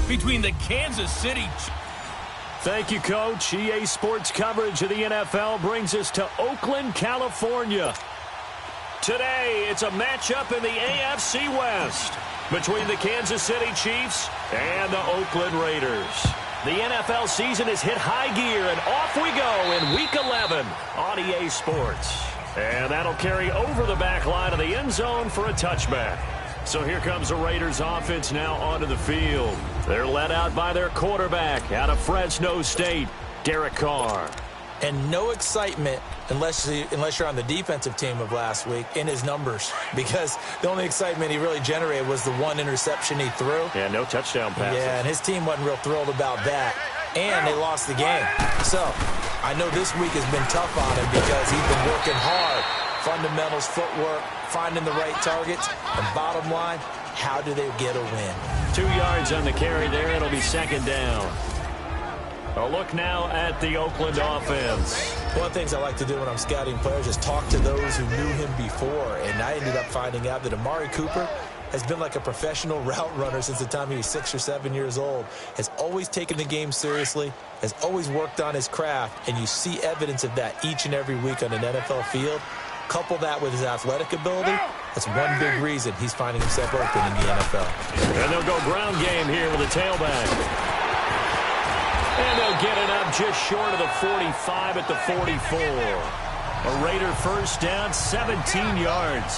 between the Kansas City... Thank you, Coach. EA Sports coverage of the NFL brings us to Oakland, California. Today, it's a matchup in the AFC West between the Kansas City Chiefs and the Oakland Raiders. The NFL season has hit high gear, and off we go in Week 11 on EA Sports. And that'll carry over the back line of the end zone for a touchback. So here comes the Raiders offense now onto the field. They're led out by their quarterback out of Fresno State, Derek Carr. And no excitement unless you're on the defensive team of last week in his numbers, because the only excitement he really generated was the one interception he threw. Yeah, no touchdown passes. Yeah, and his team wasn't real thrilled about that. And they lost the game. So I know this week has been tough on him because he's been working hard. Fundamentals, footwork, finding the right targets. And bottom line, how do they get a win? 2 yards on the carry there. It'll be second down. A look now at the Oakland offense. One of the things I like to do when I'm scouting players is talk to those who knew him before. And I ended up finding out that Amari Cooper has been like a professional route runner since the time he was 6 or 7 years old, has always taken the game seriously, has always worked on his craft, and you see evidence of that each and every week on an NFL field. Couple that with his athletic ability, that's one big reason he's finding himself open in the NFL. And they'll go ground game here with a tailback. And they'll get it up just short of the 45 at the 44. A Raider first down, 17 yards.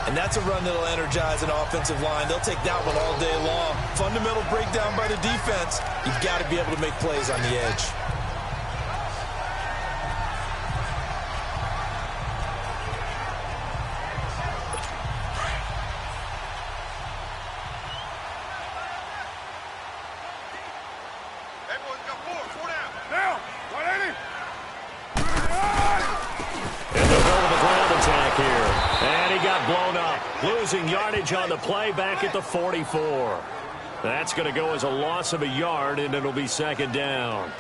And that's a run that'll energize an offensive line. They'll take that one all day long. Fundamental breakdown by the defense. You've got to be able to make plays on the edge. Losing yardage on the play back at the 44. That's going to go as a loss of a yard, and it'll be second down.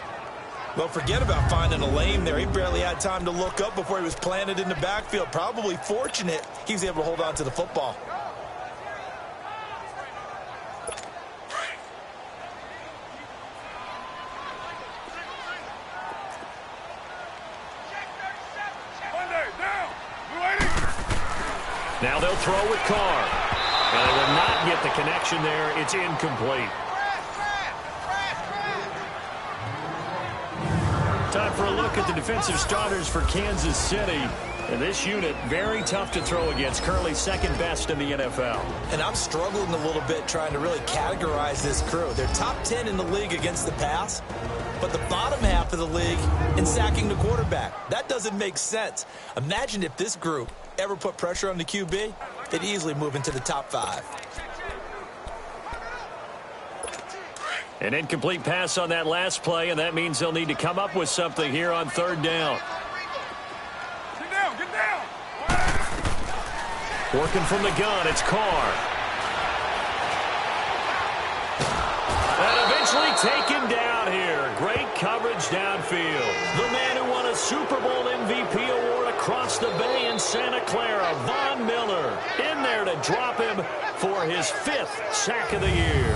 Well, forget about finding a lane there. He barely had time to look up before he was planted in the backfield. Probably fortunate he was able to hold on to the football. Now they'll throw with Carr. And they will not get the connection there. It's incomplete. Time for a look at the defensive starters for Kansas City. And this unit, very tough to throw against. Currently second best in the NFL. And I'm struggling a little bit trying to really categorize this crew. They're top 10 in the league against the pass, but the bottom half of the league in sacking the quarterback. That doesn't make sense. Imagine if this group ever put pressure on the QB, they'd easily move into the top 5. An incomplete pass on that last play, and that means they'll need to come up with something here on third down. Get down! Working from the gun, it's Carr. And eventually taken down here. Great coverage downfield. The man who won a Super Bowl MVP award across the bay in Santa Clara, Von Miller, in there to drop him for his 5th sack of the year.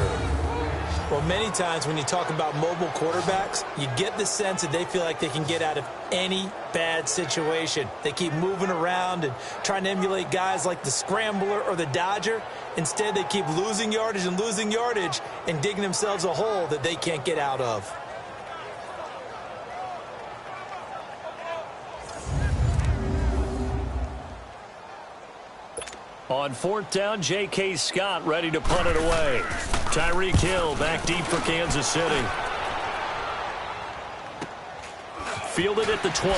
Well, many times when you talk about mobile quarterbacks, you get the sense that they feel like they can get out of any bad situation. They keep moving around and trying to emulate guys like the Scrambler or the Dodger. Instead, they keep losing yardage and digging themselves a hole that they can't get out of. On fourth down, J.K. Scott ready to punt it away. Tyreek Hill back deep for Kansas City. Fielded at the 20.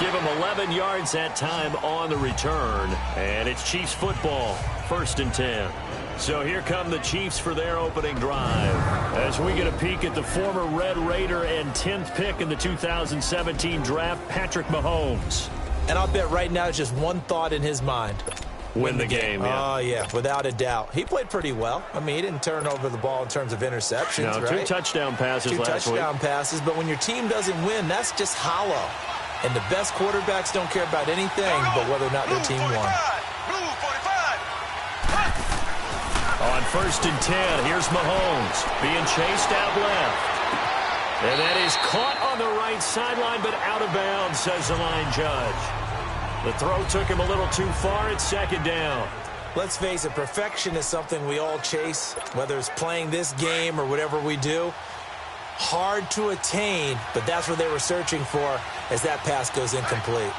Give him 11 yards that time on the return. And it's Chiefs football, 1st and 10. So here come the Chiefs for their opening drive. As we get a peek at the former Red Raider and 10th pick in the 2017 draft, Patrick Mahomes. And I'll bet right now it's just one thought in his mind. Win the game, yeah. Oh, yeah, without a doubt. He played pretty well. I mean, he didn't turn over the ball in terms of interceptions, no, right? 2 touchdown passes last week. 2 touchdown passes, but when your team doesn't win, that's just hollow. And the best quarterbacks don't care about anything but whether or not their team won. 1st and 10. Here's Mahomes being chased out left. And that is caught on the right sideline, but out of bounds, says the line judge. The throw took him a little too far. It's 2nd down. Let's face it, perfection is something we all chase, whether it's playing this game or whatever we do. Hard to attain, but that's what they were searching for as that pass goes incomplete.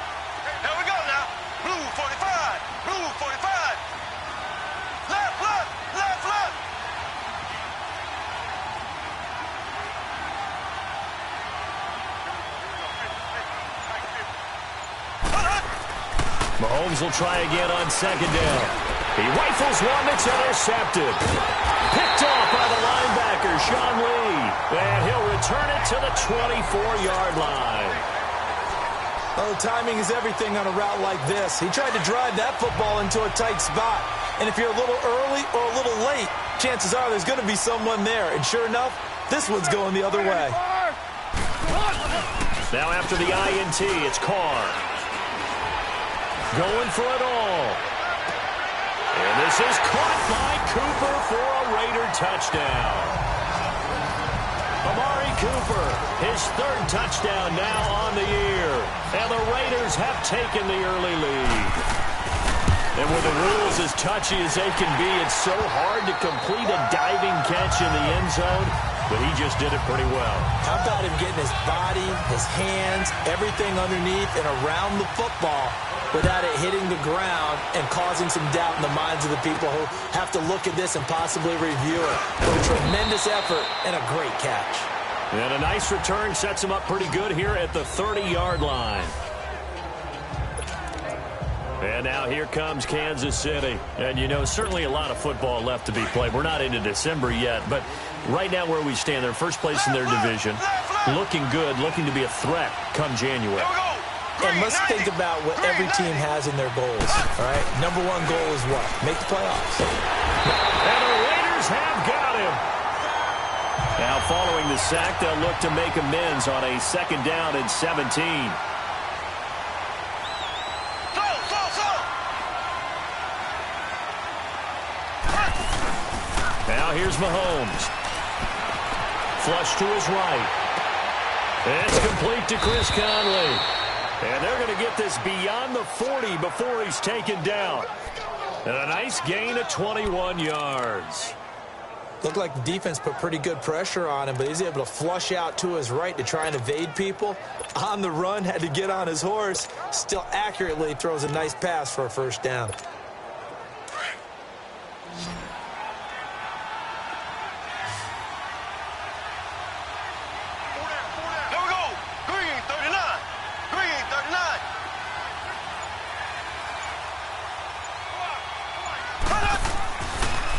Here we go now. Blue 45. Blue 45. Left, left, left, left. Mahomes will try again on 2nd down. He rifles one that's intercepted. Picked off by the linebacker, Sean Lee. And he'll return it to the 24-yard line. Oh, timing is everything on a route like this. He tried to drive that football into a tight spot. And if you're a little early or a little late, chances are there's going to be someone there. And sure enough, this one's going the other way. Now after the INT, it's Carr. Going for it all. And this is caught by Cooper for a Raider touchdown. Amari Cooper, his 3rd touchdown now on the year. And the Raiders have taken the early lead. And with the rules as touchy as they can be, it's so hard to complete a diving catch in the end zone, but he just did it pretty well. How about him getting his body, his hands, everything underneath and around the football without it hitting the ground and causing some doubt in the minds of the people who have to look at this and possibly review it. What a tremendous effort and a great catch. And a nice return sets him up pretty good here at the 30-yard line. And now here comes Kansas City. And, you know, certainly a lot of football left to be played. We're not into December yet, but right now where we stand, they're first place in their division. Looking good, looking to be a threat come January. And let's think about what every team has in their goals, all right? Number one goal is what? Make the playoffs. And the Raiders have got him. Now following the sack, they'll look to make amends on a 2nd down and 17. Now here's Mahomes. Flush to his right. It's complete to Chris Conley. And they're going to get this beyond the 40 before he's taken down. And a nice gain of 21 yards. Looked like the defense put pretty good pressure on him, but he's able to flush out to his right to try and evade people. On the run, had to get on his horse. Still accurately throws a nice pass for a 1st down.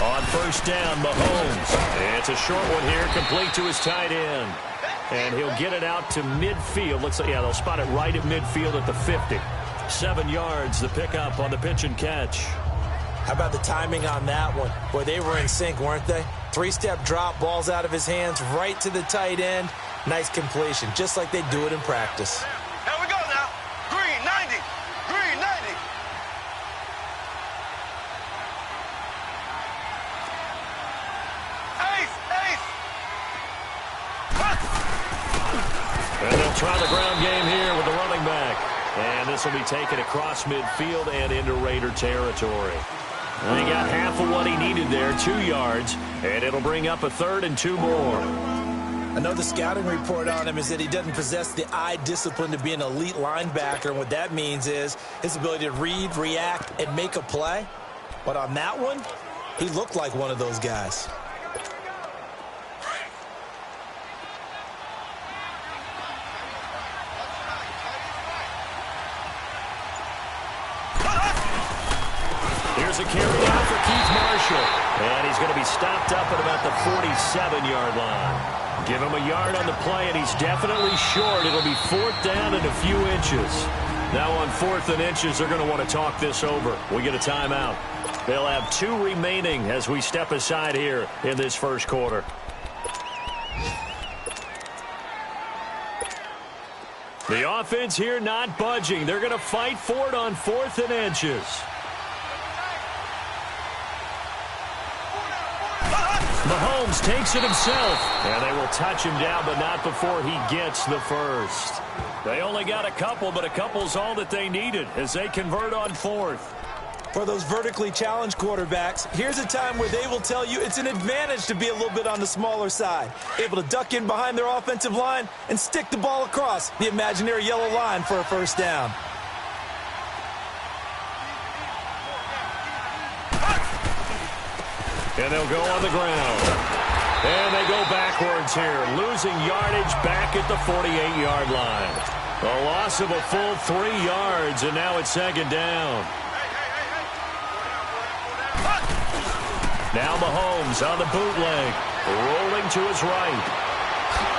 On 1st down, Mahomes. It's a short one here, complete to his tight end. And he'll get it out to midfield. Looks like, yeah, they'll spot it right at midfield at the 50. 7 yards, the pickup on the pitch and catch. How about the timing on that one? Boy, they were in sync, weren't they? 3-step drop, balls out of his hands, right to the tight end. Nice completion, just like they do it in practice. Here we go now. Green 90. Green 90. And they'll try the ground game here with the running back. And this will be taken across midfield and into Raider territory. And he got half of what he needed there, 2 yards. And it'll bring up a 3rd and 2 more. I know the scouting report on him is that he doesn't possess the eye discipline to be an elite linebacker. And what that means is his ability to read, react, and make a play. But on that one, he looked like one of those guys. Here's a carry out for Keith Marshall. And he's going to be stopped up at about the 47-yard line. Give him a yard on the play, and he's definitely short. It'll be 4th down and a few inches. Now on 4th and inches, they're going to want to talk this over. We get a timeout. They'll have 2 remaining as we step aside here in this 1st quarter. The offense here not budging. They're going to fight for it on 4th and inches. Mahomes takes it himself, and they will touch him down, but not before he gets the first. They only got a couple, but a couple's all that they needed as they convert on fourth. For those vertically challenged quarterbacks, here's a time where they will tell you it's an advantage to be a little bit on the smaller side, able to duck in behind their offensive line and stick the ball across the imaginary yellow line for a first down. And they'll go on the ground. And they go backwards here, losing yardage back at the 48-yard line. A loss of a full 3 yards, and now it's second down. Now Mahomes on the bootleg, rolling to his right.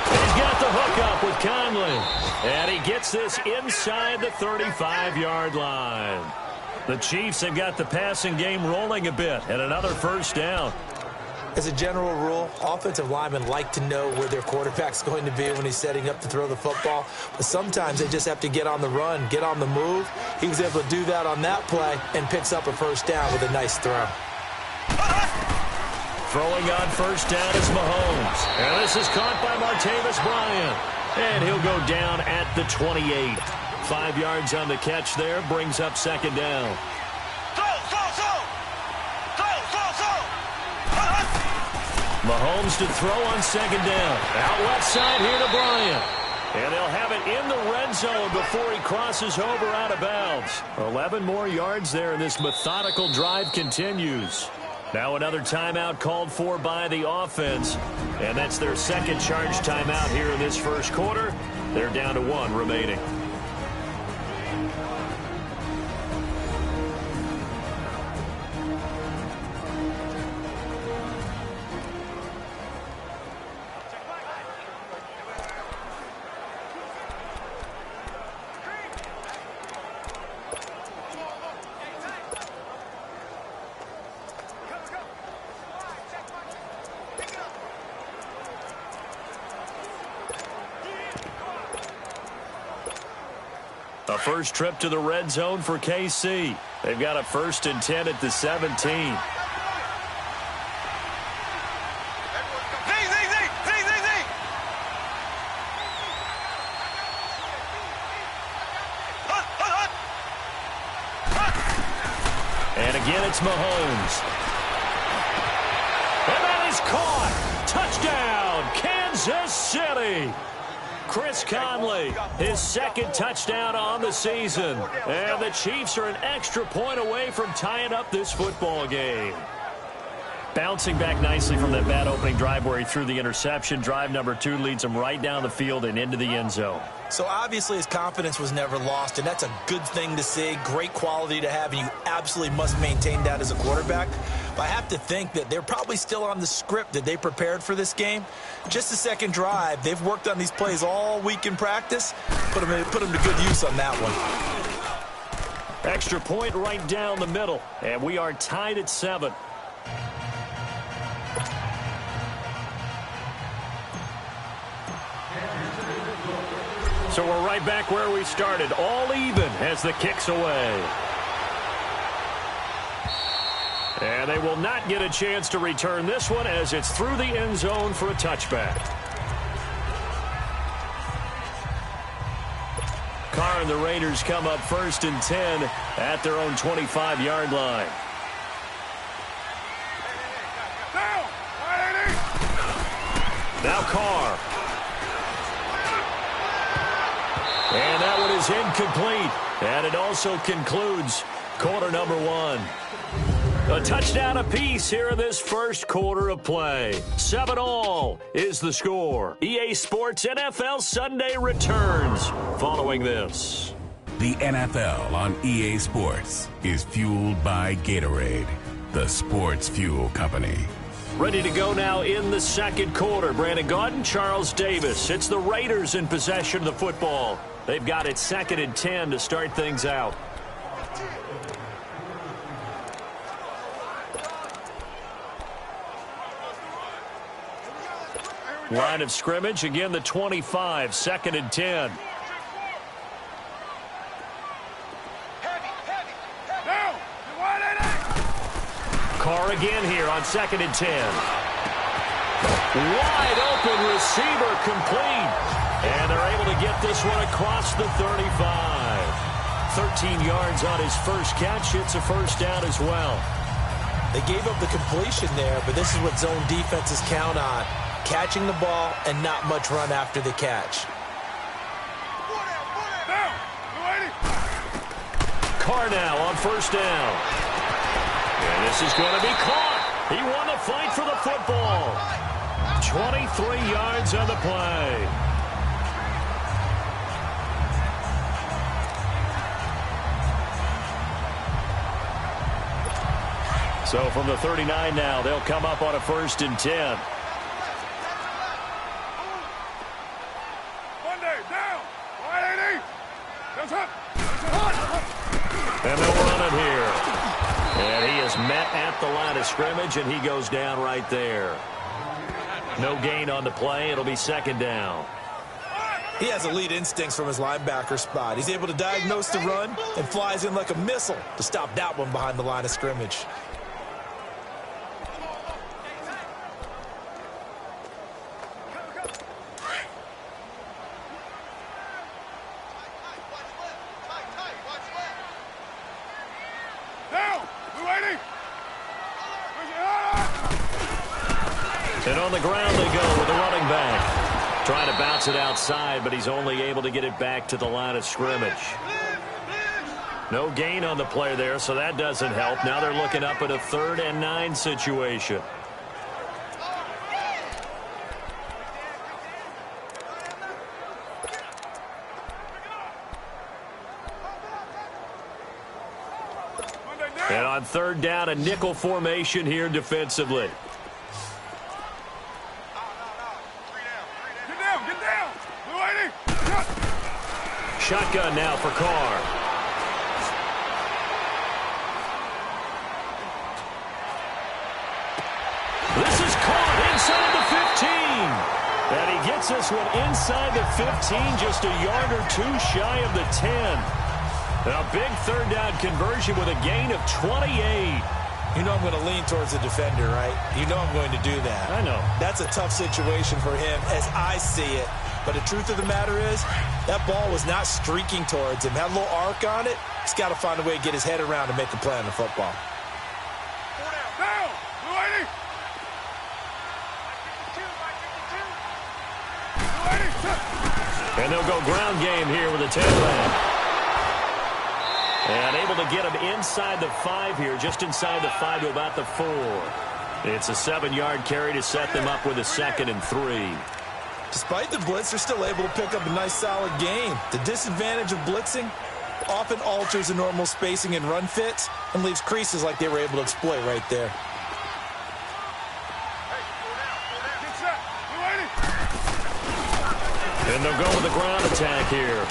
He's got the hook up with Conley. And he gets this inside the 35-yard line. The Chiefs have got the passing game rolling a bit, and another first down. As a general rule, offensive linemen like to know where their quarterback's going to be when he's setting up to throw the football. But sometimes they just have to get on the run, get on the move. He was able to do that on that play and picks up a first down with a nice throw. Throwing on first down is Mahomes. And this is caught by Martavis Bryant. And he'll go down at the 28. 5 yards on the catch there, brings up second down. Mahomes to throw on second down. Out left side here to Bryant. And they'll have it in the red zone before he crosses over out of bounds. 11 more yards there, and this methodical drive continues. Now another timeout called for by the offense. And that's their second charge timeout here in this first quarter. They're down to 1 remaining. A first trip to the red zone for KC. They've got a 1st and 10 at the 17. And again, it's Mahomes. And that is caught. Touchdown, Kansas City. Chris Conley, his second touchdown on the season. And the Chiefs are an extra point away from tying up this football game. Bouncing back nicely from that bad opening drive where he threw the interception. Drive number 2 leads him right down the field and into the end zone. So obviously his confidence was never lost, and that's a good thing to see. Great quality to have, and you absolutely must maintain that as a quarterback. But I have to think that they're probably still on the script that they prepared for this game. Just the second drive, they've worked on these plays all week in practice. Put them to good use on that one. Extra point right down the middle, and we are tied at 7. So we're right back where we started, all even as the kick's away. And they will not get a chance to return this one as it's through the end zone for a touchback. Carr and the Raiders come up 1st and 10 at their own 25-yard line. Now Carr. And that one is incomplete. And it also concludes quarter number 1. A touchdown apiece here in this first quarter of play. 7-all is the score. EA Sports NFL Sunday returns following this. The NFL on EA Sports is fueled by Gatorade, the sports fuel company. Ready to go now in the second quarter. Brandon Gaudin, Charles Davis. It's the Raiders in possession of the football. They've got it 2nd and 10 to start things out. Line of scrimmage, again the 25, 2nd and 10. Carr again here on 2nd and 10. Wide open receiver complete. And they're able to get this one across the 35. 13 yards on his first catch. It's a first down as well. They gave up the completion there, but this is what zone defenses count on. Catching the ball and not much run after the catch. Carr now on first down. And this is going to be caught. He won the fight for the football. 23 yards on the play. So from the 39 now, they'll come up on a 1st and 10. And they'll run it here. And he is met at the line of scrimmage, and he goes down right there. No gain on the play. It'll be 2nd down. He has elite instincts from his linebacker spot. He's able to diagnose the run and flies in like a missile to stop that one behind the line of scrimmage. And on the ground they go with the running back. Trying to bounce it outside, but he's only able to get it back to the line of scrimmage. No gain on the play there, so that doesn't help. Now they're looking up at a 3rd and 9 situation. And on 3rd down, a nickel formation here defensively. Shotgun now for Carr. This is caught inside the 15. And he gets this one inside the 15, just a yard or 2 shy of the 10. A big 3rd down conversion with a gain of 28. You know I'm going to lean towards the defender, right? You know I'm going to do that. I know. That's a tough situation for him as I see it. But the truth of the matter is, that ball was not streaking towards him. Had a little arc on it. He's got to find a way to get his head around and make a play on the football. And they'll go ground game here with a 10-man. And able to get him inside the 5 here, just inside the 5 to about the 4. It's a 7-yard carry to set them up with a 2nd and 3. Despite the blitz, they're still able to pick up a nice, solid gain. The disadvantage of blitzing often alters the normal spacing and run fits and leaves creases like they were able to exploit right there. And they'll go with the ground attack here.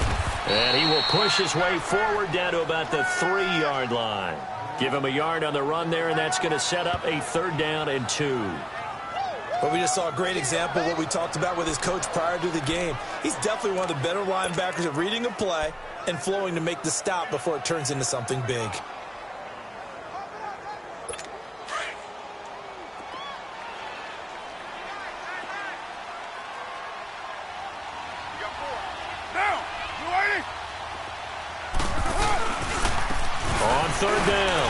And he will push his way forward down to about the 3-yard line. Give him a yard on the run there, and that's going to set up a 3rd down and 2. But we just saw a great example of what we talked about with his coach prior to the game. He's definitely one of the better linebackers at reading a play and flowing to make the stop before it turns into something big. On 3rd down,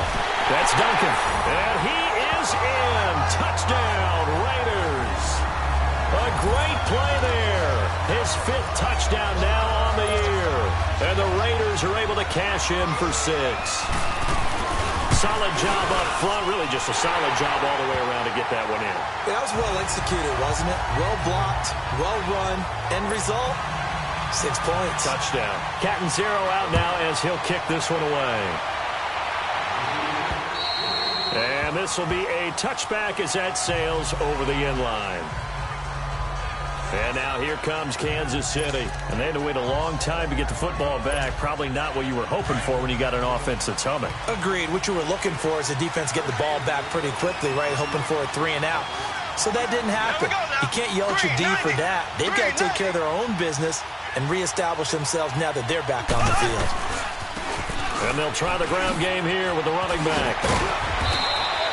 that's Duncan. And he is in. Touchdown, Raiders. A great play there. His 5th touchdown now on the year. And the Raiders are able to cash in for 6. Solid job up front. Really just a solid job all the way around to get that one in. That was well executed, wasn't it? Well blocked, well run. End result, 6 points. Touchdown. Catanzaro out now as he'll kick this one away. And this will be a touchback as that sails over the end line. And now here comes Kansas City. And they had to wait a long time to get the football back. Probably not what you were hoping for when you got an offense that's humming. Agreed. What you were looking for is the defense get the ball back pretty quickly, right? Hoping for a 3 and out. So that didn't happen. You can't yell at your D for that. They've got to take care of their own business and reestablish themselves now that they're back on the field. And they'll try the ground game here with the running back.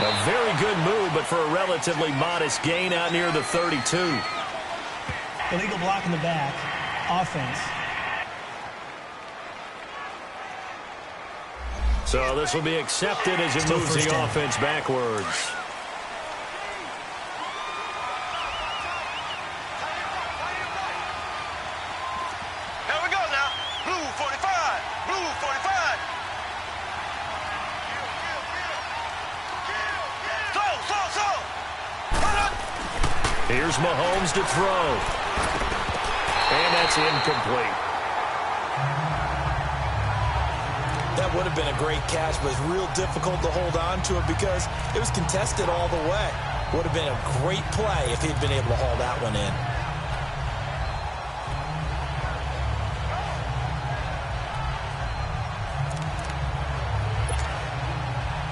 A very good move, but for a relatively modest gain out near the 32. Illegal block in the back. Offense. So this will be accepted as it moves the offense backwards. Here we go now. Blue 45. Blue 45. Slow. Here's Mahomes to throw. And that's incomplete. That would have been a great catch, but it's real difficult to hold on to it because it was contested all the way. Would have been a great play if he'd been able to haul that one in.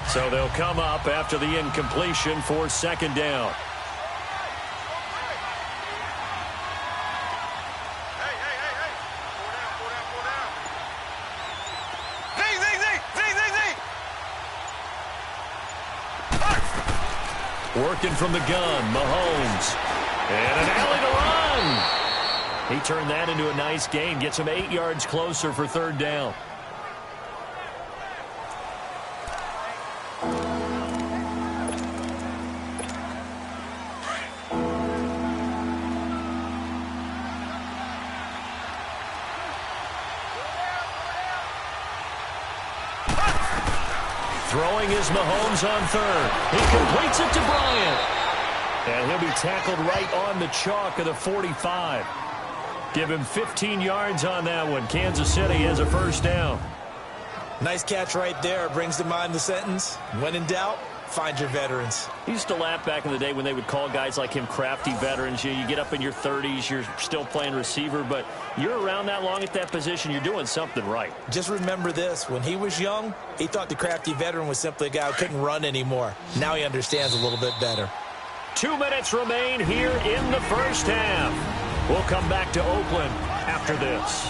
So they'll come up after the incompletion for second down. Working from the gun, Mahomes. And an alley to run. He turned that into a nice gain. Gets him 8 yards closer for third down. Throwing is Mahomes on third. He completes it to Bryant. And he'll be tackled right on the chalk of the 45. Give him 15 yards on that one. Kansas City has a first down. Nice catch right there. Brings to mind the sentence, when in doubt, find your veterans. He used to laugh back in the day when they would call guys like him crafty veterans. You get up in your 30s, you're still playing receiver, but you're around that long at that position, you're doing something right. Just remember this. When he was young, he thought the crafty veteran was simply a guy who couldn't run anymore. Now he understands a little bit better. 2 minutes remain here in the first half. We'll come back to Oakland after this.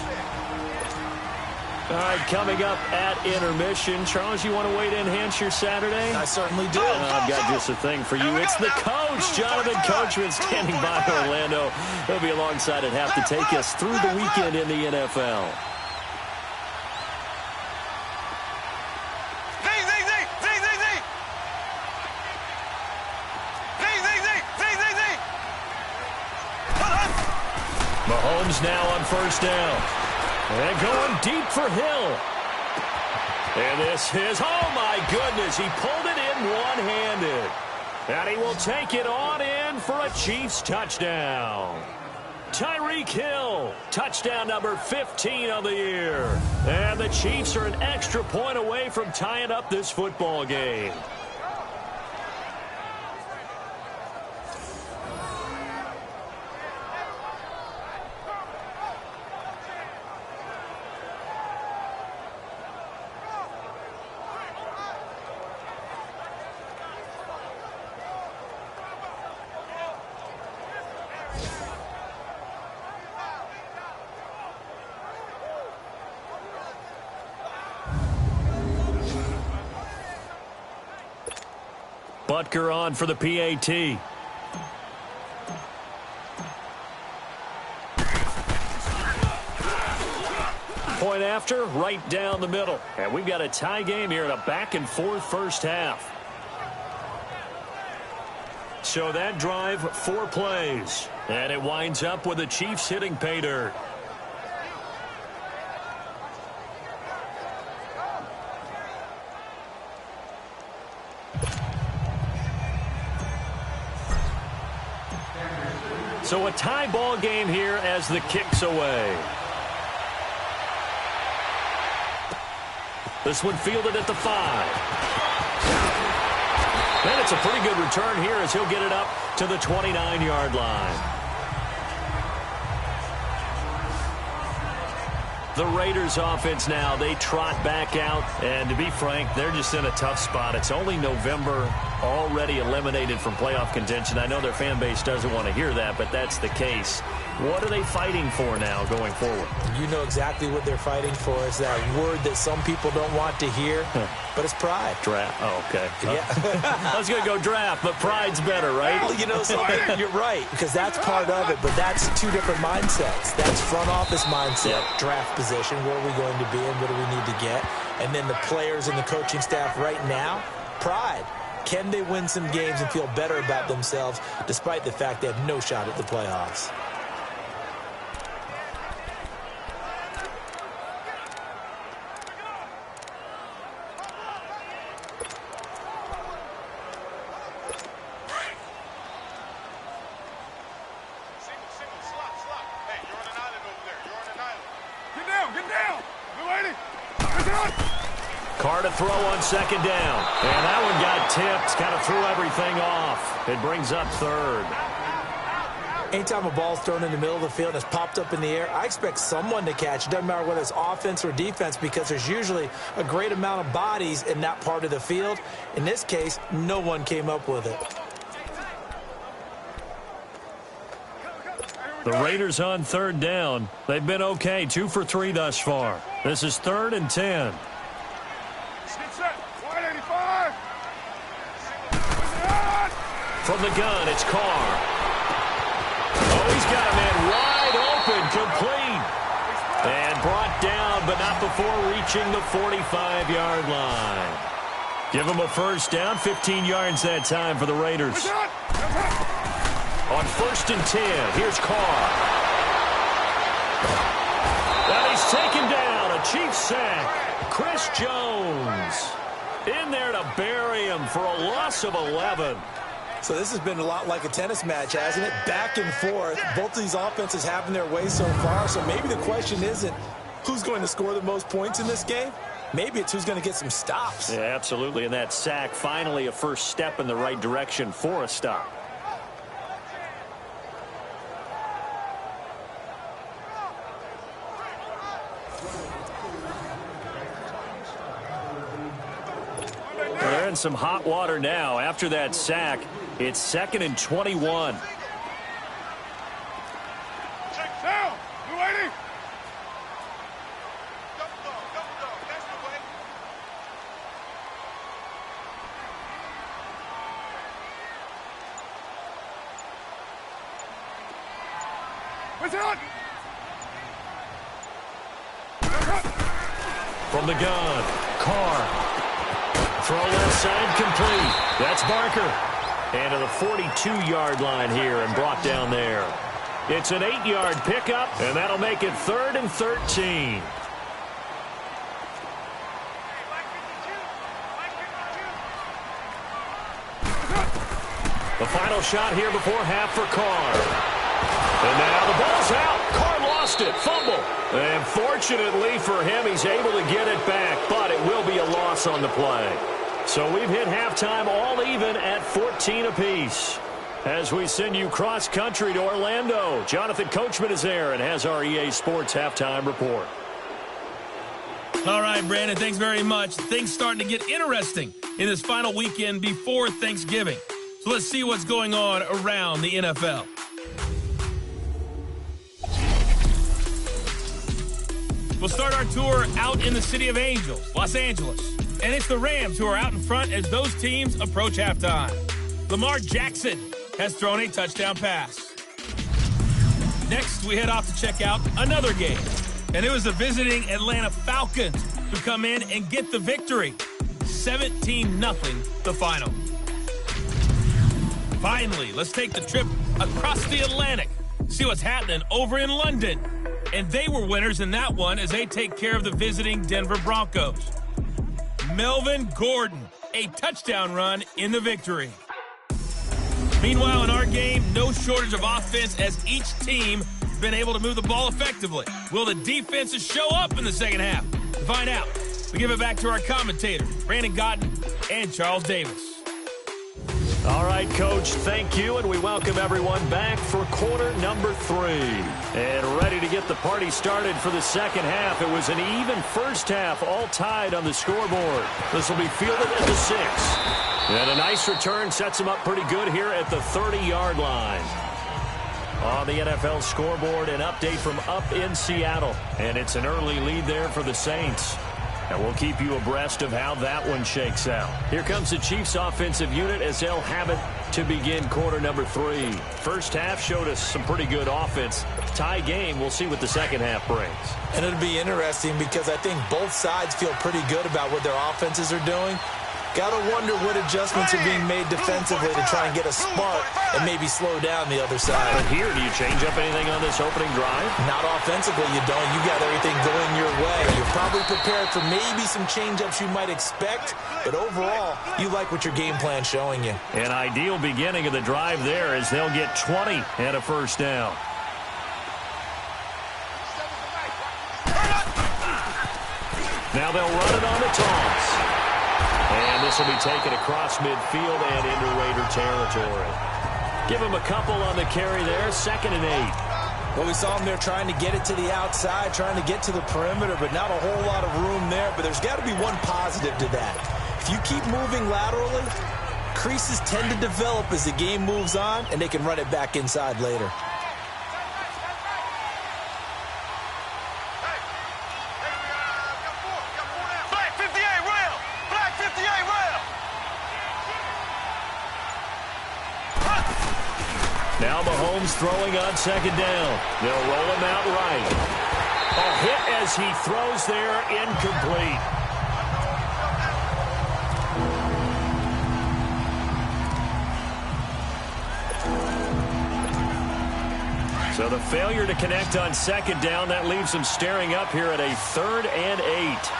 All right, coming up at intermission. Charles, you want to wait to enhance your Saturday? I certainly do. I've got just a thing for you. It's the coach, Jonathan Coachman, standing by Orlando. He'll be alongside at half to take us through the weekend in the NFL. Mahomes now on first down. And going deep for Hill. And this is, oh my goodness, he pulled it in one-handed. And he will take it on in for a Chiefs touchdown. Tyreek Hill, touchdown number 15 of the year. And the Chiefs are an extra point away from tying up this football game. Butker on for the PAT. Point after, right down the middle. And we've got a tie game here in a back-and-forth first half. So that drive, 4 plays. And it winds up with the Chiefs hitting pay dirt. So a tie ball game here as the kick's away. This one fielded at the 5. And it's a pretty good return here as he'll get it up to the 29-yard line. The Raiders offense now, they trot back out. And to be frank, they're just in a tough spot. It's only November. already eliminated from playoff contention. I know their fan base doesn't want to hear that, but that's the case. What are they fighting for now going forward? You know exactly what they're fighting for. Is that word that some people don't want to hear, but it's pride. Draft. Oh, okay. Yeah. I was going to go draft, but pride's better, right? Well, you know, so you're right, because that's part of it, but that's two different mindsets. That's front office mindset, draft position, where are we going to be and what do we need to get? And then the players and the coaching staff right now, pride. Can they win some games and feel better about themselves despite the fact they have no shot at the playoffs? Carr to throw on second down. And that one got tipped. Kind of threw everything off. It brings up third. Anytime a ball's thrown in the middle of the field and it's popped up in the air, I expect someone to catch. It doesn't matter whether it's offense or defense, because there's usually a great amount of bodies in that part of the field. In this case, no one came up with it. The Raiders on third down. They've been okay, 2 for 3 thus far. This is 3rd and 10. From the gun, it's Carr. Oh, he's got a man wide open, complete. And brought down, but not before reaching the 45-yard line. Give him a first down, 15 yards that time for the Raiders. On 1st and 10, here's Carr. And he's taken down, a Chiefs sack. Chris Jones in there to bury him for a loss of 11. So this has been a lot like a tennis match, hasn't it? Back and forth. Both of these offenses having their way so far. So maybe the question isn't who's going to score the most points in this game. Maybe it's who's going to get some stops. Yeah, absolutely. And that sack, finally a first step in the right direction for a stop. They're in some hot water now. After that sack, it's 2nd and 21. Check down. You ready? Double dog. That's the way. What's it on? From the gun, Carr. Throw left side complete. That's Barker. And to the 42-yard line here and brought down there. It's an 8-yard pickup, and that'll make it 3rd and 13. The final shot here before half for Carr. And now the ball's out. Carr lost it. Fumble. And fortunately for him, he's able to get it back, but it will be a loss on the play. So we've hit halftime all even at 14 apiece. As we send you cross-country to Orlando, Jonathan Coachman is there and has our EA Sports halftime report. All right, Brandon, thanks very much. Things starting to get interesting in this final weekend before Thanksgiving. So let's see what's going on around the NFL. We'll start our tour out in the City of Angels, Los Angeles. And it's the Rams who are out in front as those teams approach halftime. Lamar Jackson has thrown a touchdown pass. Next, we head off to check out another game. And it was the visiting Atlanta Falcons who come in and get the victory. 17-0 the final. Finally, let's take the trip across the Atlantic. See what's happening over in London. And they were winners in that one as they take care of the visiting Denver Broncos. Melvin Gordon, a touchdown run in the victory. Meanwhile, in our game, no shortage of offense as each team has been able to move the ball effectively. Will the defenses show up in the second half? To find out, we give it back to our commentators, Brandon Gotten and Charles Davis. All right, Coach, thank you, and we welcome everyone back for quarter number 3. And ready to get the party started for the second half. It was an even first half, all tied on the scoreboard. This will be fielded at the 6. And a nice return sets him up pretty good here at the 30-yard line. On the NFL scoreboard, an update from up in Seattle. And it's an early lead there for the Saints. And we'll keep you abreast of how that one shakes out. Here comes the Chiefs offensive unit as they'll have it to begin quarter number 3. First half showed us some pretty good offense. Tie game, we'll see what the second half brings. And it'll be interesting because I think both sides feel pretty good about what their offenses are doing. Got to wonder what adjustments are being made defensively to try and get a spark and maybe slow down the other side. But here, do you change up anything on this opening drive? Not offensively, you don't. You got everything going your way. You're probably prepared for maybe some change-ups you might expect, but overall, you like what your game plan's showing you. An ideal beginning of the drive there as they'll get 20 and a first down. Now they'll run it on the toss. And this will be taken across midfield and into Raider territory. Give him a couple on the carry there, 2nd and 8. Well, we saw him there trying to get it to the outside, trying to get to the perimeter, but not a whole lot of room there. But there's got to be one positive to that. If you keep moving laterally, creases tend to develop as the game moves on, and they can run it back inside later. Now Mahomes throwing on 2nd down. They'll roll him out right. A hit as he throws there, incomplete. So the failure to connect on 2nd down, that leaves him staring up here at a 3rd and 8.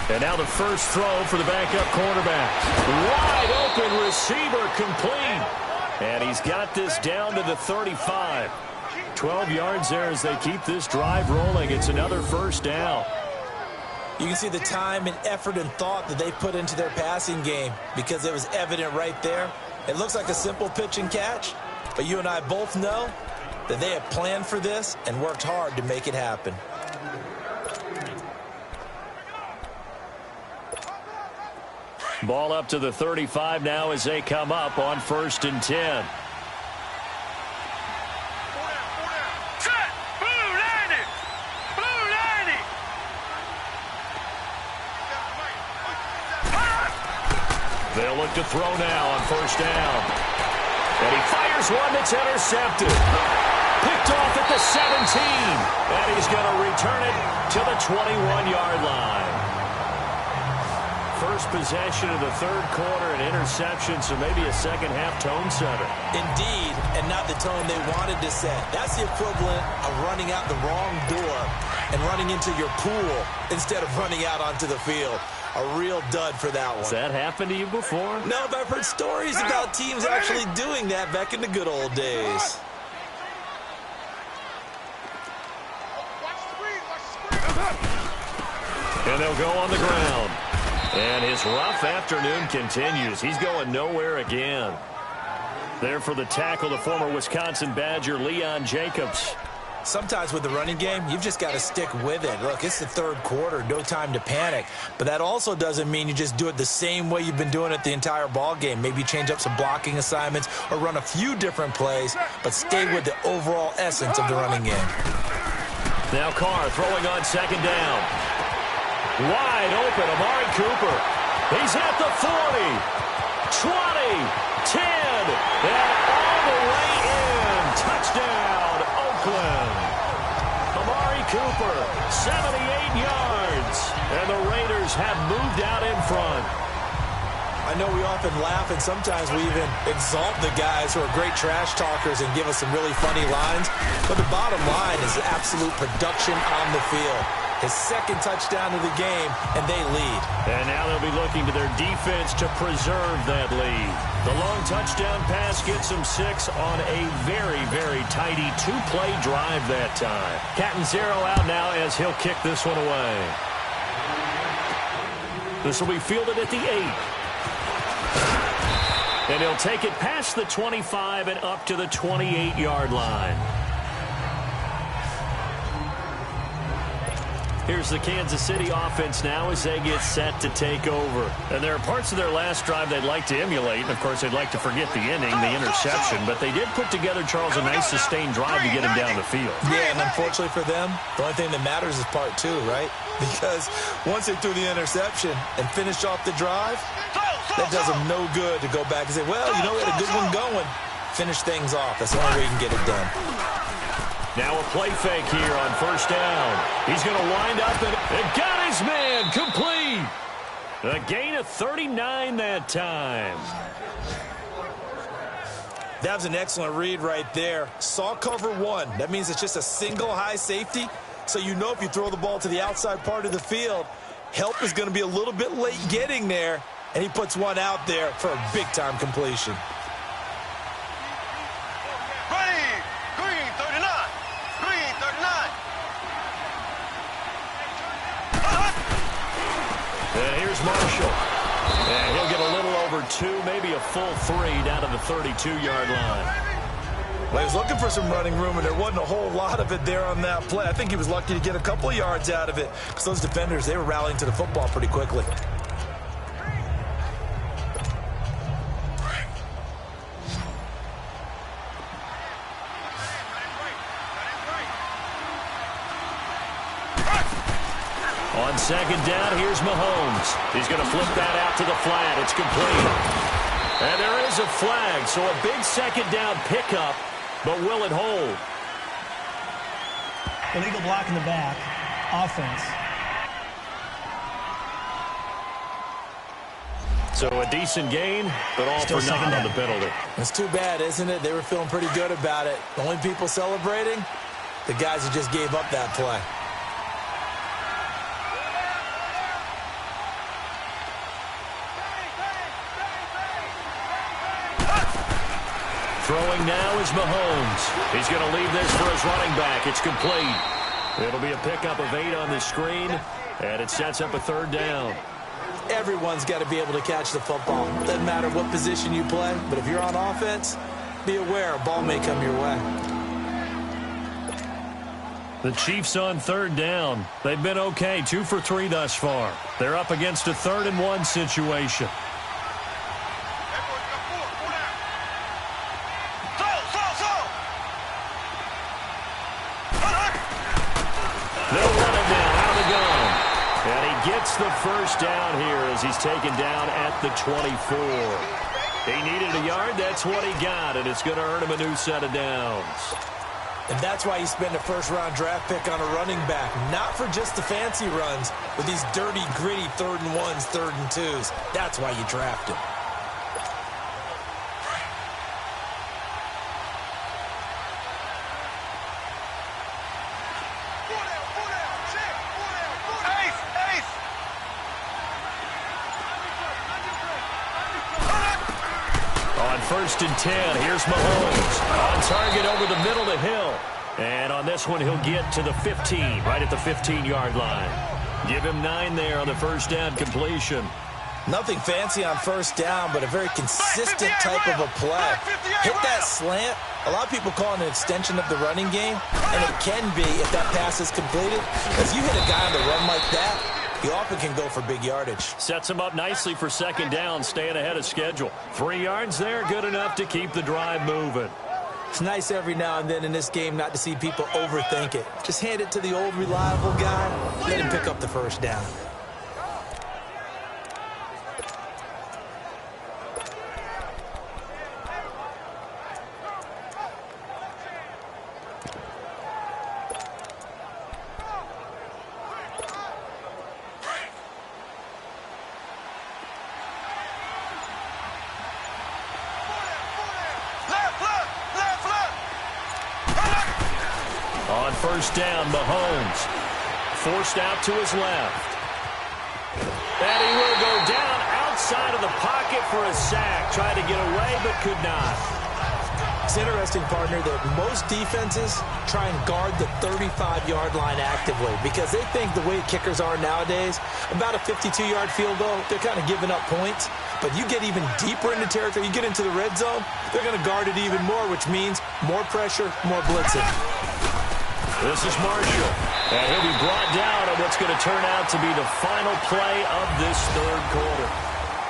And now the first throw for the backup quarterback. Wide open receiver complete. And he's got this down to the 35. 12 yards there as they keep this drive rolling. It's another first down. You can see the time and effort and thought that they put into their passing game because it was evident right there. It looks like a simple pitch and catch, but you and I both know that they have planned for this and worked hard to make it happen. Ball up to the 35 now as they come up on 1st and 10. They'll look to throw now on 1st down. And he fires one that's intercepted. Picked off at the 17. And he's going to return it to the 21-yard line. First possession of the 3rd quarter, an interception, so maybe a second-half tone setter. Indeed, and not the tone they wanted to set. That's the equivalent of running out the wrong door and running into your pool instead of running out onto the field. A real dud for that one. Has that happened to you before? No, but I've heard stories about teams actually doing that back in the good old days. And they'll go on the ground. And his rough afternoon continues. He's going nowhere again. There for the tackle, the former Wisconsin Badger, Leon Jacobs. Sometimes with the running game, you've just got to stick with it. Look, it's the 3rd quarter, no time to panic. But that also doesn't mean you just do it the same way you've been doing it the entire ball game. Maybe change up some blocking assignments or run a few different plays, but stay with the overall essence of the running game. Now Carr throwing on 2nd down. Wide open, Amari Cooper. He's at the 40, 20, 10, and all the way in. Touchdown, Oakland. Amari Cooper, 78 yards. And the Raiders have moved out in front. I know we often laugh, and sometimes we even exalt the guys who are great trash talkers and give us some really funny lines. But the bottom line is absolute production on the field. His 2nd touchdown of the game, and they lead. And now they'll be looking to their defense to preserve that lead. The long touchdown pass gets them 6 on a very, very tidy 2-play drive that time. Catanzaro out now as he'll kick this one away. This will be fielded at the 8. And he'll take it past the 25 and up to the 28-yard line. Here's the Kansas City offense now as they get set to take over. And there are parts of their last drive they'd like to emulate. And, of course, they'd like to forget the inning, the interception. But they did put together, Charles, a nice sustained drive to get him down the field. Yeah, and unfortunately for them, the only thing that matters is part 2, right? Because once they threw the interception and finished off the drive, that does them no good to go back and say, well, you know, we had a good one going. Finish things off. That's the only way you can get it done. Now a play fake here on first down. He's going to wind up and got his man complete. A gain of 39 that time. That was an excellent read right there. Saw cover 1. That means it's just a single high safety. So you know if you throw the ball to the outside part of the field, help is going to be a little bit late getting there. And he puts one out there for a big-time completion. Green 39. Green 39. And here's Marshall. And he'll get a little over 2, maybe a full 3 down to the 32-yard line. Well, he was looking for some running room, and there wasn't a whole lot of it there on that play. I think he was lucky to get a couple of yards out of it because those defenders, they were rallying to the football pretty quickly. On second down, here's Mahomes. He's going to flip that out to the flat. It's complete. And there is a flag, so a big second down pickup, but will it hold? Illegal block in the back. Offense. So a decent gain, but all Still for naught on the penalty. It's too bad, isn't it? They were feeling pretty good about it. The only people celebrating, the guys who just gave up that play. Throwing now is Mahomes. He's going to leave this for his running back. It's complete. It'll be a pickup of 8 on the screen, and it sets up a third down. Everyone's got to be able to catch the football. Doesn't matter what position you play, but if you're on offense, be aware a ball may come your way. The Chiefs on third down. They've been okay, 2 for 3 thus far. They're up against a 3rd and 1 situation. Gets the first down here as he's taken down at the 24. He needed a yard. That's what he got, and it's going to earn him a new set of downs. And that's why you spend a first-round draft pick on a running back, not for just the fancy runs, but these dirty, gritty 3rd and 1s, 3rd and 2s. That's why you draft him. First and 10. Here's Mahomes. On target over the middle to Hill. And on this one, he'll get to the 15, right at the 15-yard line. Give him 9 there on the first down completion. Nothing fancy on first down, but a very consistent type of a play. Hit that slant. A lot of people call it an extension of the running game, and it can be if that pass is completed. As you hit a guy on the run like that, he often can go for big yardage. Sets him up nicely for second down, staying ahead of schedule. 3 yards there, good enough to keep the drive moving. It's nice every now and then in this game not to see people overthink it. Just hand it to the old reliable guy, let him pick up the first down. First down, Mahomes. Forced out to his left. And he will go down outside of the pocket for a sack. Tried to get away, but could not. It's interesting, partner, that most defenses try and guard the 35-yard line actively because they think the way kickers are nowadays, about a 52-yard field goal, they're kind of giving up points. But you get even deeper into territory, you get into the red zone, they're going to guard it even more, which means more pressure, more blitzing. This is Marshall, and he'll be brought down on what's going to turn out to be the final play of this third quarter.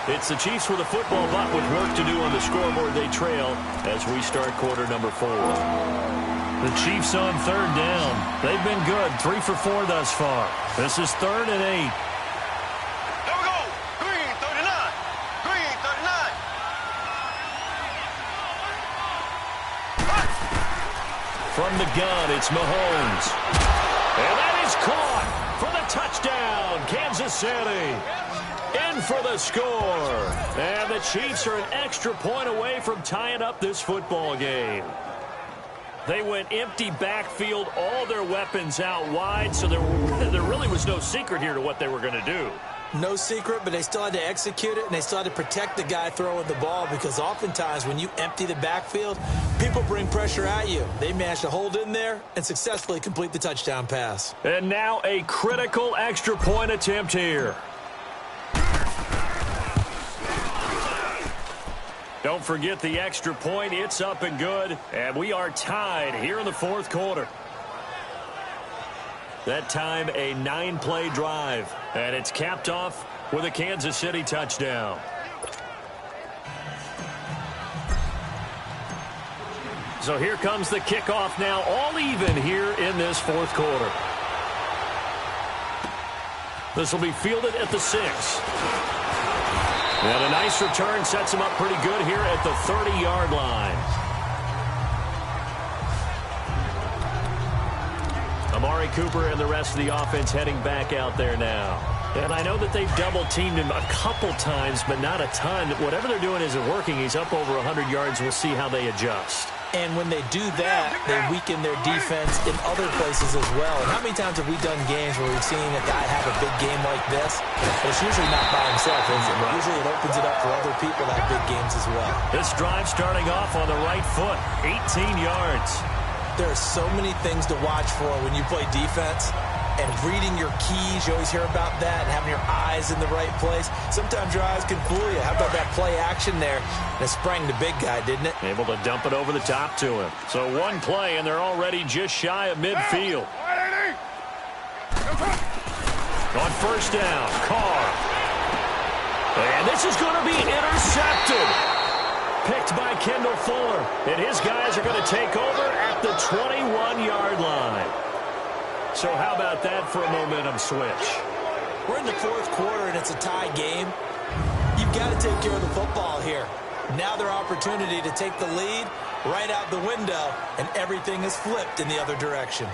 It's the Chiefs with a football, but with work to do on the scoreboard. They trail as we start quarter number 4. The Chiefs on third down. They've been good, 3 for 4 thus far. This is 3rd and 8. There we go. Green 39. Green 39. From the gun, it's Mahomes. And that is caught for the touchdown, Kansas City. In for the score. And the Chiefs are an extra point away from tying up this football game. They went empty backfield, all their weapons out wide, so there really was no secret here to what they were going to do. No secret, but they still had to execute it, and they still had to protect the guy throwing the ball because oftentimes when you empty the backfield, people bring pressure at you. They managed to hold in there and successfully complete the touchdown pass. And now a critical extra point attempt here. Don't forget the extra point. It's up and good, and we are tied here in the fourth quarter. That time, a 9-play drive, and it's capped off with a Kansas City touchdown. So here comes the kickoff now, all even here in this fourth quarter. This will be fielded at the 6. And a nice return sets him up pretty good here at the 30-yard line. Amari Cooper and the rest of the offense heading back out there now. And I know that they've double-teamed him a couple times, but not a ton. Whatever they're doing isn't working. He's up over 100 yards. We'll see how they adjust. And when they do that, they weaken their defense in other places as well. And how many times have we done games where we've seen a guy have a big game like this? But it's usually not by himself, is it? Right. Usually it opens it up for other people to have big games as well. This drive starting off on the right foot, 18 yards. There are so many things to watch for when you play defense. And reading your keys, you always hear about that, and having your eyes in the right place. Sometimes your eyes can fool you. How about that play action there? And it sprang the big guy, didn't it? Able to dump it over the top to him. So one play, and they're already just shy of midfield. On first down, Carr. And this is going to be intercepted. Picked by Kendall Fuller. And his guys are going to take over at the 21-yard line. So how about that for a momentum switch? We're in the fourth quarter, and it's a tie game. You've got to take care of the football here. Now their opportunity to take the lead right out the window, and everything is flipped in the other direction.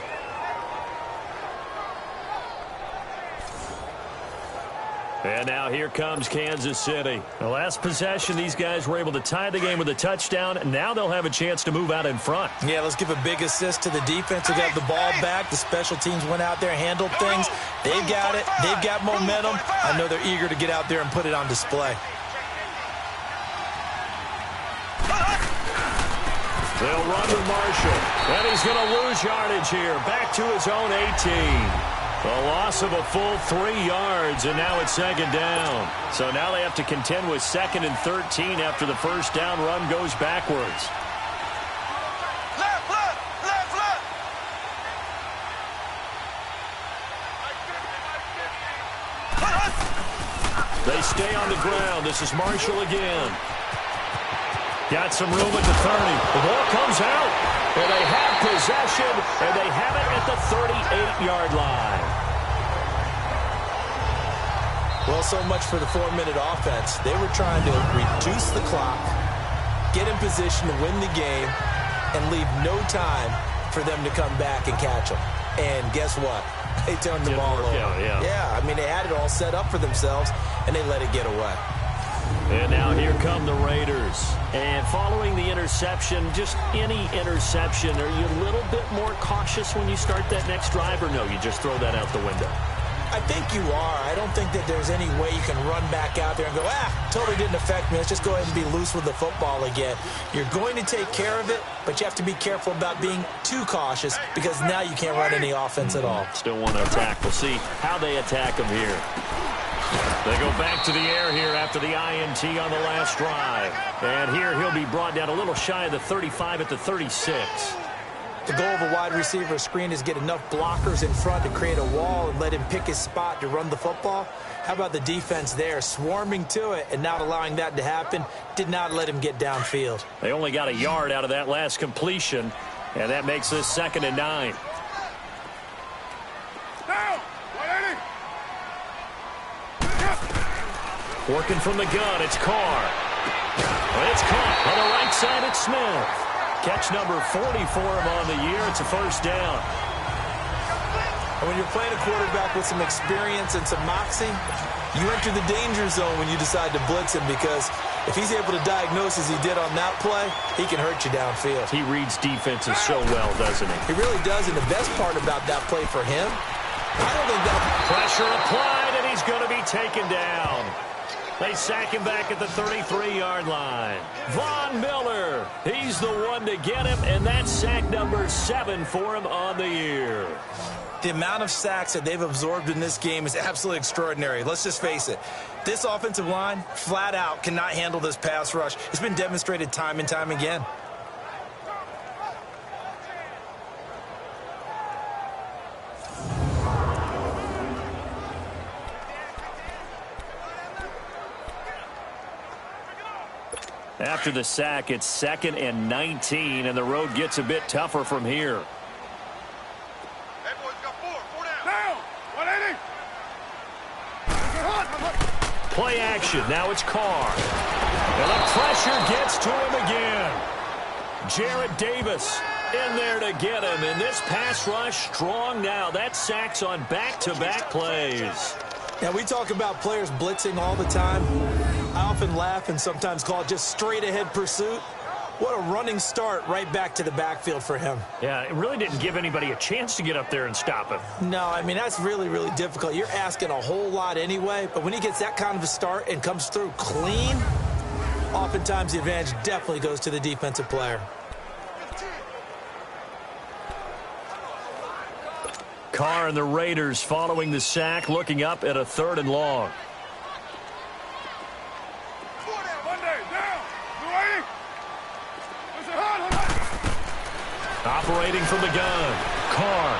And now here comes Kansas City. The last possession, these guys were able to tie the game with a touchdown, and now they'll have a chance to move out in front. Yeah, let's give a big assist to the defense who got the ball back. The special teams went out there, handled things. They've got it. They've got momentum. I know they're eager to get out there and put it on display. They'll run with Marshall, and he's going to lose yardage here. Back to his own 18. A loss of a full 3 yards, and now it's second down. So now they have to contend with 2nd and 13 after the first down run goes backwards. Left, left, left, left. They stay on the ground. This is Marshall again. Got some room at the 30. The ball comes out, and they have possession, and they have it at the 38-yard line. Well, so much for the 4-minute offense. They were trying to reduce the clock, get in position to win the game, and leave no time for them to come back and catch them. And guess what? They turned the ball over. Yeah, I mean, they had it all set up for themselves, and they let it get away. And now here come the Raiders. And following the interception, just any interception, are you a little bit more cautious when you start that next drive, or no, you just throw that out the window? I think you are. I don't think that there's any way you can run back out there and go, totally didn't affect me. Let's just go ahead and be loose with the football again. You're going to take care of it, but you have to be careful about being too cautious because now you can't run any offense at all. Still want to attack. We'll see how they attack him here. They go back to the air here after the INT on the last drive. And here he'll be brought down a little shy of the 35 at the 36. The goal of a wide receiver screen is get enough blockers in front to create a wall and let him pick his spot to run the football. How about the defense there, swarming to it and not allowing that to happen? Did not let him get downfield. They only got a yard out of that last completion, and that makes this 2nd and 9. Working from the gun, it's Carr. It's caught on the right side, it's Smith. Catch number 40 for him on the year. It's a first down. And when you're playing a quarterback with some experience and some moxie, you enter the danger zone when you decide to blitz him because if he's able to diagnose as he did on that play, he can hurt you downfield. He reads defenses so well, doesn't he? He really does, and the best part about that play for him, I don't think that... Pressure applied, and he's going to be taken down. They sack him back at the 33-yard line. Von Miller, he's the one to get him, and that's sack number 7 for him on the year. The amount of sacks that they've absorbed in this game is absolutely extraordinary. Let's just face it. This offensive line, flat out, cannot handle this pass rush. It's been demonstrated time and time again. After the sack, it's 2nd and 19, and the road gets a bit tougher from here. Hey, boys, got 4 down. 180. Play action. Now it's Carr. And the pressure gets to him again. Jarrett Davis in there to get him. And this pass rush strong now. That sacks on back-to-back plays. Now, we talk about players blitzing all the time. I often laugh and sometimes call it just straight-ahead pursuit. What a running start right back to the backfield for him. Yeah, it really didn't give anybody a chance to get up there and stop him. No, I mean, that's really, really difficult. You're asking a whole lot anyway, but when he gets that kind of a start and comes through clean, oftentimes the advantage definitely goes to the defensive player. Carr and the Raiders following the sack, looking up at a 3rd and long. Operating from the gun, Carr.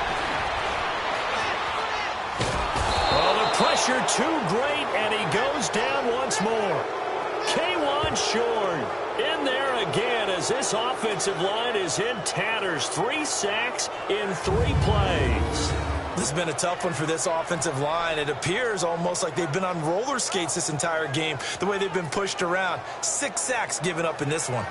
Oh, the pressure too great, and he goes down once more. K'Wan Short in there again as this offensive line is in tatters. 3 sacks in 3 plays. This has been a tough one for this offensive line. It appears almost like they've been on roller skates this entire game, the way they've been pushed around. 6 sacks given up in this one.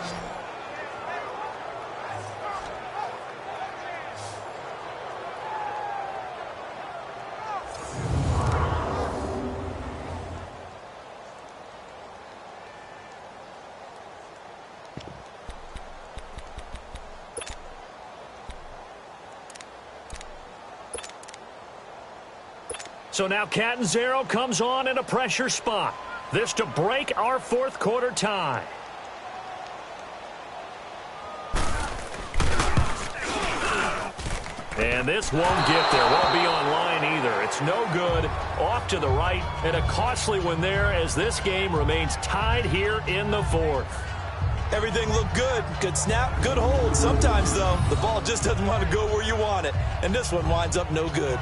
So now Catanzaro comes on in a pressure spot. This to break our 4th quarter tie. And this won't get there. Won't be on line either. It's no good. Off to the right. And a costly one there as this game remains tied here in the 4th. Everything looked good. Good snap, good hold. Sometimes, though, the ball just doesn't want to go where you want it. And this one winds up no good.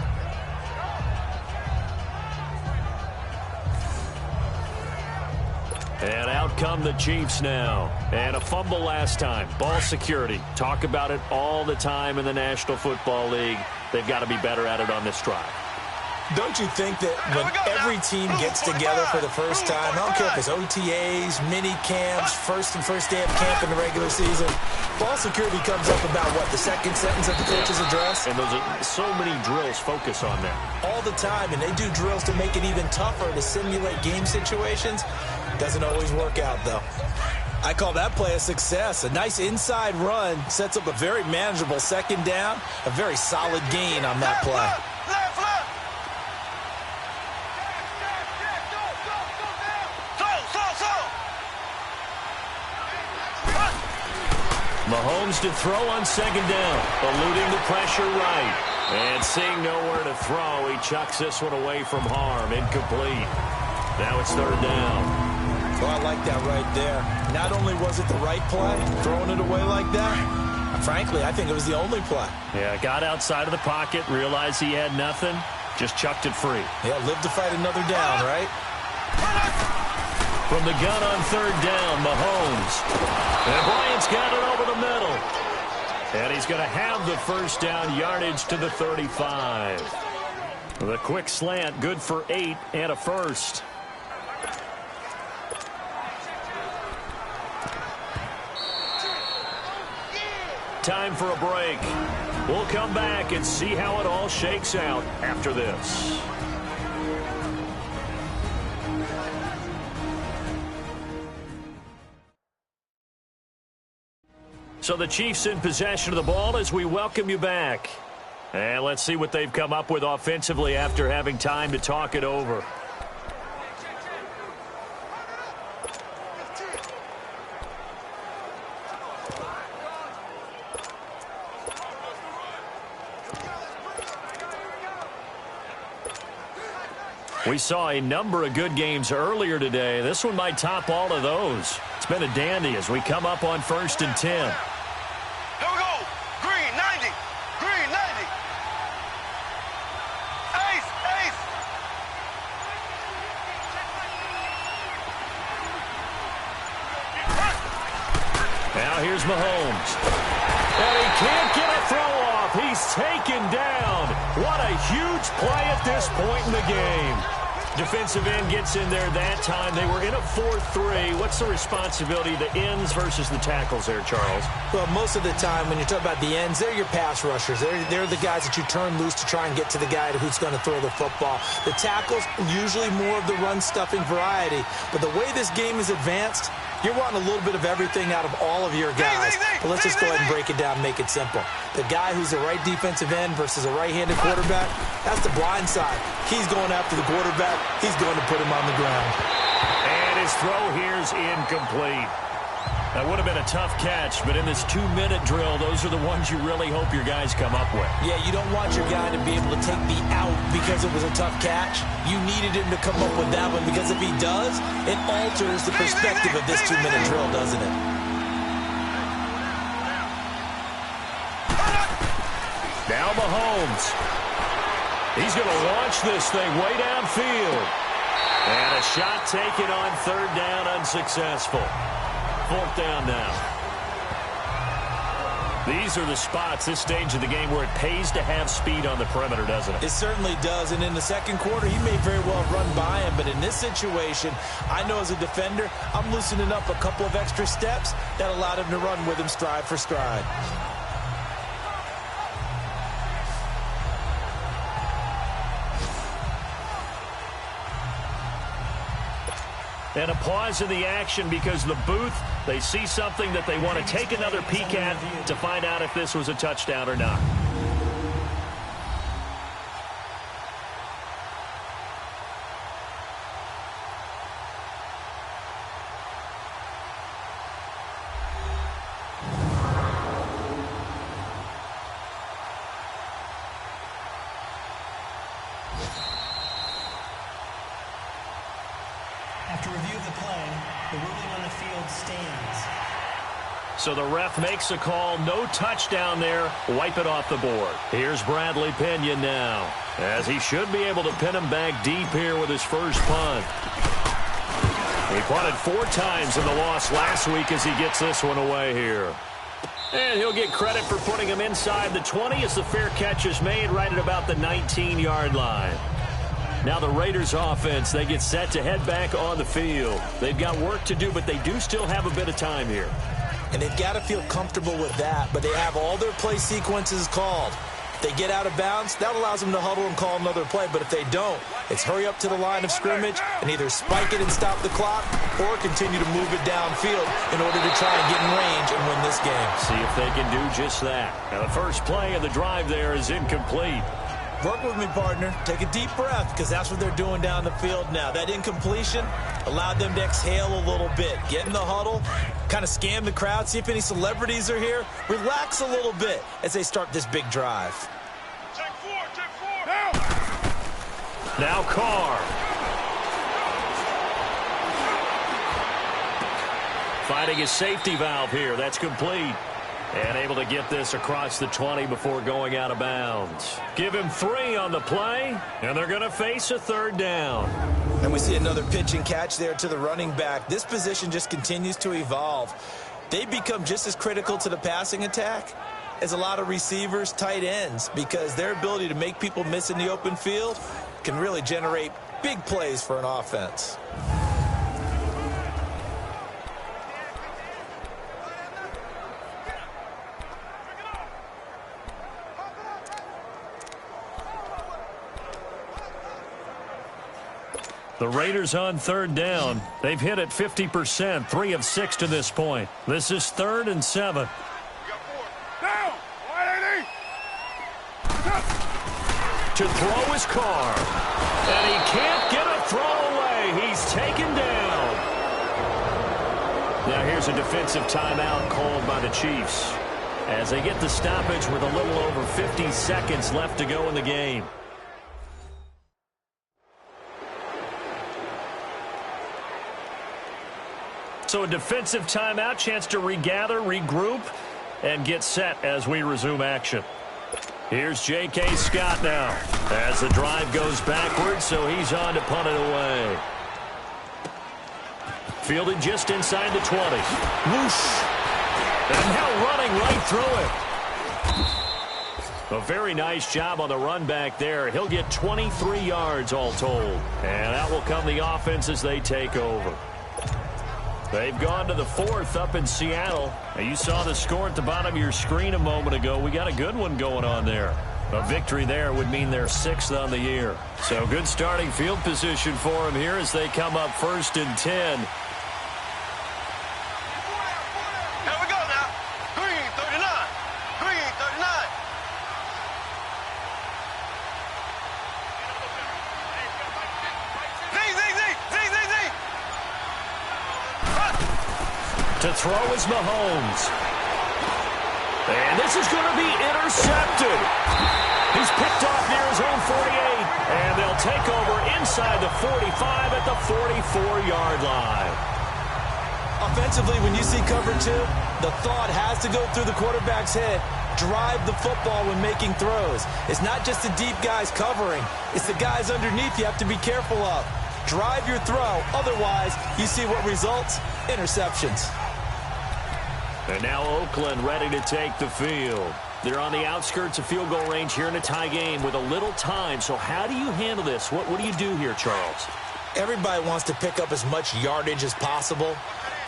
And out come the Chiefs now. And a fumble last time. Ball security. Talk about it all the time in the National Football League. They've got to be better at it on this drive. Don't you think that when every team gets together for the first time, I don't care if it's OTAs, mini camps, first day of camp in the regular season, ball security comes up about, what, the 2nd sentence of the coach's address? And those are so many drills focus on that. All the time, and they do drills to make it even tougher to simulate game situations. Doesn't always work out, though. I call that play a success. A nice inside run sets up a very manageable 2nd down, a very solid gain on that play. Mahomes to throw on second down, eluding the pressure right. And seeing nowhere to throw, he chucks this one away from harm. Incomplete. Now it's third down. Well, I like that right there. Not only was it the right play, throwing it away like that, frankly, I think it was the only play. Yeah, got outside of the pocket, realized he had nothing, just chucked it free. Yeah, live to fight another down, right? From the gun on third down, Mahomes. And Bryant's got it over the middle. And he's going to have the first down, yardage to the 35. The quick slant, good for 8 and a first. Time for a break. We'll come back and see how it all shakes out after this. So the Chiefs in possession of the ball as we welcome you back. And let's see what they've come up with offensively after having time to talk it over. We saw a number of good games earlier today. This one might top all of those. It's been a dandy as we come up on 1st and 10. Here we go. Green 90. Green 90. Ace, ace. Now here's Mahomes. And he can't get a throw off. He's taken down. What a huge play at this point in the game. Defensive end gets in there that time. They were in a 4-3. What's the responsibility of the ends versus the tackles there, Charles? Well, most of the time when you talk about the ends, they're your pass rushers. They're the guys that you turn loose to try and get to the guy who's going to throw the football. The tackles, usually more of the run-stuffing variety. But the way this game is advanced, you're wanting a little bit of everything out of all of your guys. But let's just go ahead and break it down and make it simple. The guy who's the right defensive end versus a right-handed quarterback, that's the blind side. He's going after the quarterback. He's going to put him on the ground. And his throw here's incomplete. That would have been a tough catch, but in this 2-minute drill, those are the ones you really hope your guys come up with. Yeah, you don't want your guy to be able to take the out because it was a tough catch. You needed him to come up with that one because if he does, it alters the perspective of this 2-minute drill, doesn't it? Now Mahomes. He's going to launch this thing way downfield. And a shot taken on third down, unsuccessful. Fourth down now. These are the spots, this stage of the game, where it pays to have speed on the perimeter, doesn't it? It certainly does, and in the second quarter, he may very well run by him, but in this situation, I know as a defender, I'm loosening up a couple of extra steps that allowed him to run with him stride for stride. And a pause in the action because the booth, they see something that they want to take another peek at to find out if this was a touchdown or not. After review of the play, the ruling on the field stands. So the ref makes a call, no touchdown there, wipe it off the board. Here's Bradley Pinion now, as he should be able to pin him back deep here with his first punt. He punted 4 times in the loss last week as he gets this one away here. And he'll get credit for putting him inside the 20 as the fair catch is made right at about the 19-yard line. Now the Raiders offense, they get set to head back on the field. They've got work to do, but they do still have a bit of time here. And they've got to feel comfortable with that, but they have all their play sequences called. If they get out of bounds, that allows them to huddle and call another play, but if they don't, it's hurry up to the line of scrimmage and either spike it and stop the clock or continue to move it downfield in order to try and get in range and win this game. See if they can do just that. Now the first play of the drive there is incomplete. Work with me, partner. Take a deep breath, because that's what they're doing down the field now. That incompletion allowed them to exhale a little bit. Get in the huddle, kind of scan the crowd, see if any celebrities are here. Relax a little bit as they start this big drive. Take four. Now Carr. Finding his safety valve here. That's complete. And able to get this across the 20 before going out of bounds. Give him 3 on the play, and they're going to face a third down. And we see another pitch and catch there to the running back. This position just continues to evolve. They become just as critical to the passing attack as a lot of receivers, tight ends, because their ability to make people miss in the open field can really generate big plays for an offense. The Raiders on third down. They've hit it 50%, 3 of 6 to this point. This is 3rd and 7. Down. 180. To throw his Carr. And he can't get a throw away. He's taken down. Now here's a defensive timeout called by the Chiefs as they get the stoppage with a little over 50 seconds left to go in the game. So a defensive timeout, chance to regather, regroup, and get set as we resume action. Here's J.K. Scott now as the drive goes backwards, so he's on to punt it away. Fielded just inside the 20. Whoosh! And now running right through it. A very nice job on the run back there. He'll get 23 yards all told. And out will come the offense as they take over. They've gone to the 4th up in Seattle. And you saw the score at the bottom of your screen a moment ago. We got a good one going on there. A victory there would mean they're 6th on the year. So good starting field position for them here as they come up 1st and 10. Here we go now. Green 39. Green 39. Z. To throw is Mahomes. And this is going to be intercepted. He's picked off near his own 48. And they'll take over inside the 45 at the 44-yard line. Offensively, when you see cover 2, the thought has to go through the quarterback's head. Drive the football when making throws. It's not just the deep guys covering. It's the guys underneath you have to be careful of. Drive your throw. Otherwise, you see what results? Interceptions. And now Oakland ready to take the field. They're on the outskirts of field goal range here in a tie game with a little time. So how do you handle this? What do you do here, Charles? Everybody wants to pick up as much yardage as possible.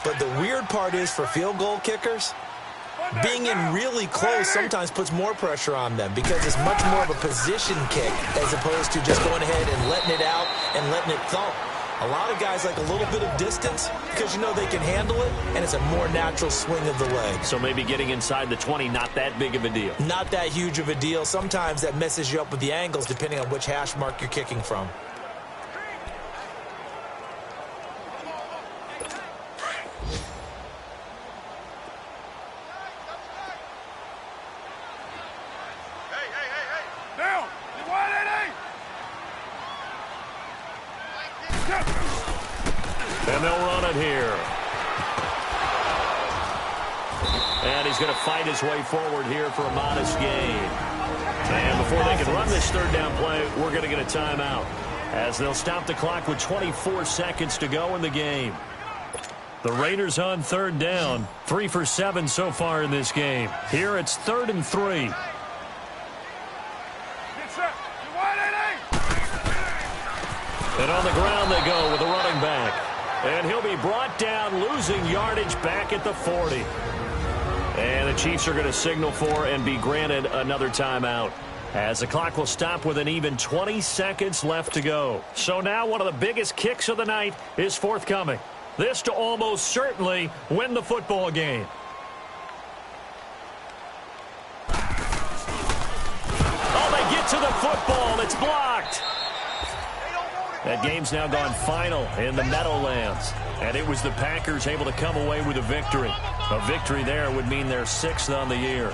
But the weird part is for field goal kickers, being in really close sometimes puts more pressure on them because it's much more of a position kick as opposed to just going ahead and letting it out and letting it thump. A lot of guys like a little bit of distance because you know they can handle it, and it's a more natural swing of the leg. So maybe getting inside the 20, not that big of a deal. Not that huge of a deal. Sometimes that messes you up with the angles depending on which hash mark you're kicking from. Down. 180. And they'll run it here. And he's going to fight his way forward here for a modest gain. And before they can run this third down play, we're going to get a timeout as they'll stop the clock with 24 seconds to go in the game. The Raiders on third down, 3 for 7 so far in this game. Here it's 3rd and 3. And on the ground they go with a running back. And he'll be brought down, losing yardage back at the 40. And the Chiefs are going to signal for and be granted another timeout, as the clock will stop with an even 20 seconds left to go. So now one of the biggest kicks of the night is forthcoming. This to almost certainly win the football game. Oh, they get to the football. It's blocked. That game's now gone final in the Meadowlands. And it was the Packers able to come away with a victory. A victory there would mean they're 6th on the year.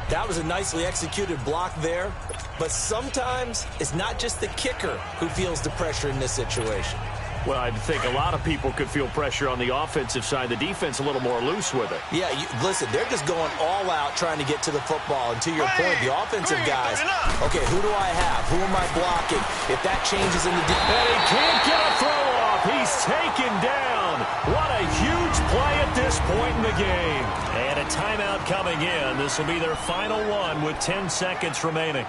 That was a nicely executed block there. But sometimes it's not just the kicker who feels the pressure in this situation. Well, I think a lot of people could feel pressure on the offensive side. The defense a little more loose with it. Yeah, listen, they're just going all out trying to get to the football. And to your point, the offensive guys, okay, who do I have? Who am I blocking? If that changes in the defense. And he can't get a throw off. He's taken down. What a huge play at this point in the game. And a timeout coming in. This will be their final one with 10 seconds remaining.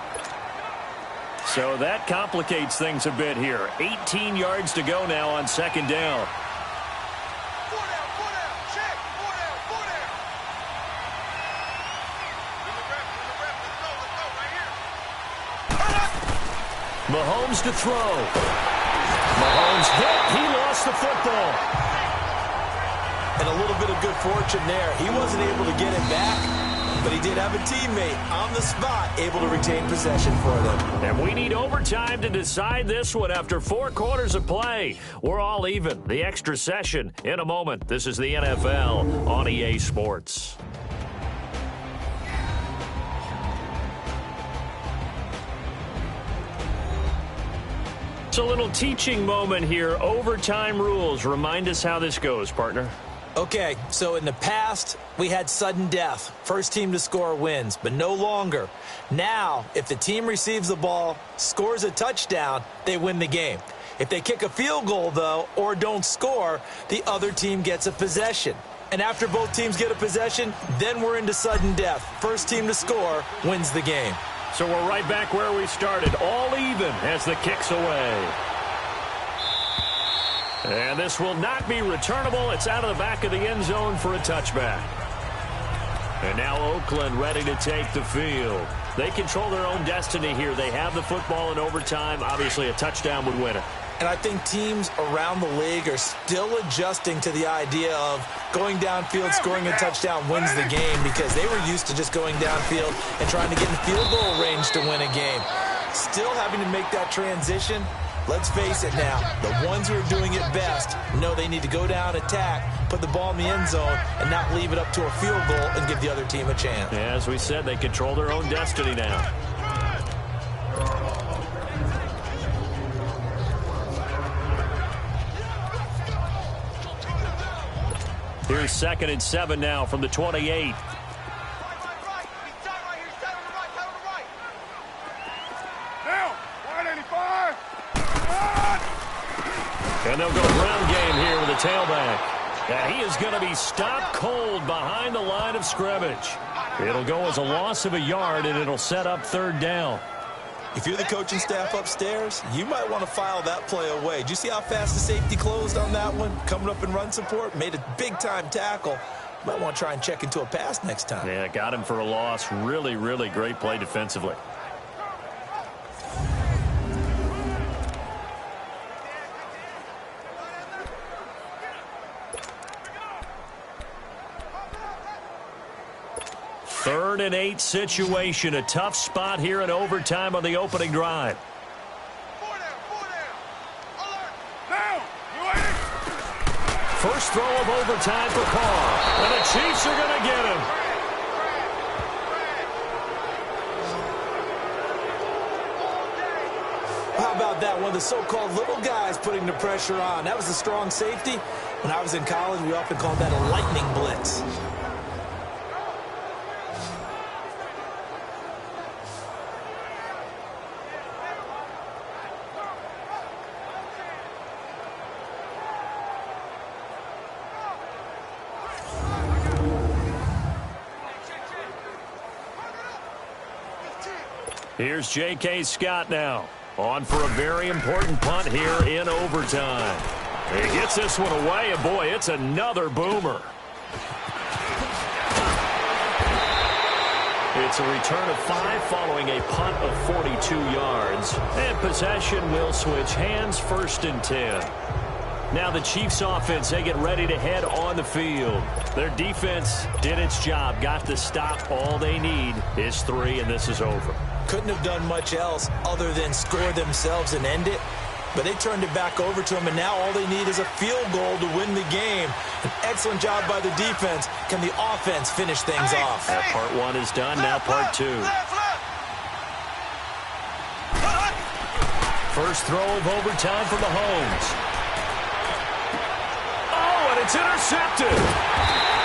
So that complicates things a bit here. 18 yards to go now on 2nd down. Mahomes to throw. Mahomes hit. He lost the football. And a little bit of good fortune there. He wasn't able to get it back, but he did have a teammate on the spot able to retain possession for them. And we need overtime to decide this one after 4 quarters of play. We're all even. The extra session in a moment. This is the NFL on EA Sports. It's a little teaching moment here. Overtime rules. Remind us how this goes, partner. Okay, so in the past, we had sudden death. First team to score wins, but no longer. Now, if the team receives the ball, scores a touchdown, they win the game. If they kick a field goal, though, or don't score, the other team gets a possession. And after both teams get a possession, then we're into sudden death. First team to score wins the game. So we're right back where we started, all even as the kick's away. And this will not be returnable. It's out of the back of the end zone for a touchback. And now Oakland ready to take the field. They control their own destiny here. They have the football in overtime. Obviously, a touchdown would win it. And I think teams around the league are still adjusting to the idea of going downfield, scoring a touchdown wins the game, because they were used to just going downfield and trying to get in field goal range to win a game. Still having to make that transition. Let's face it now, the ones who are doing it best know they need to go down, attack, put the ball in the end zone, and not leave it up to a field goal and give the other team a chance. Yeah, as we said, they control their own destiny now. Here's 2nd and 7 now from the 28. And they'll go ground game here with a tailback. And he is going to be stopped cold behind the line of scrimmage. It'll go as a loss of a yard, and it'll set up 3rd down. If you're the coaching staff upstairs, you might want to file that play away. Did you see how fast the safety closed on that one? Coming up in run support, made a big-time tackle. Might want to try and check into a pass next time. Yeah, got him for a loss. Really, really great play defensively. Third and 8 situation. A tough spot here in overtime on the opening drive. First throw of overtime for Carr. And the Chiefs are going to get him. How about that? One of the so-called little guys putting the pressure on. That was a strong safety. When I was in college, we often called that a lightning blitz. Here's J.K. Scott now, on for a very important punt here in overtime. He gets this one away, and boy, it's another boomer. It's a return of 5 following a punt of 42 yards. And possession will switch hands, 1st and 10. Now the Chiefs offense, they get ready to head on the field. Their defense did its job, got the stop. All they need is 3, and this is over. Couldn't have done much else other than score themselves and end it. But they turned it back over to them, and now all they need is a field goal to win the game. An excellent job by the defense. Can the offense finish things off? That part 1 is done, now part 2. First throw of overtime for Mahomes. Oh, and it's intercepted.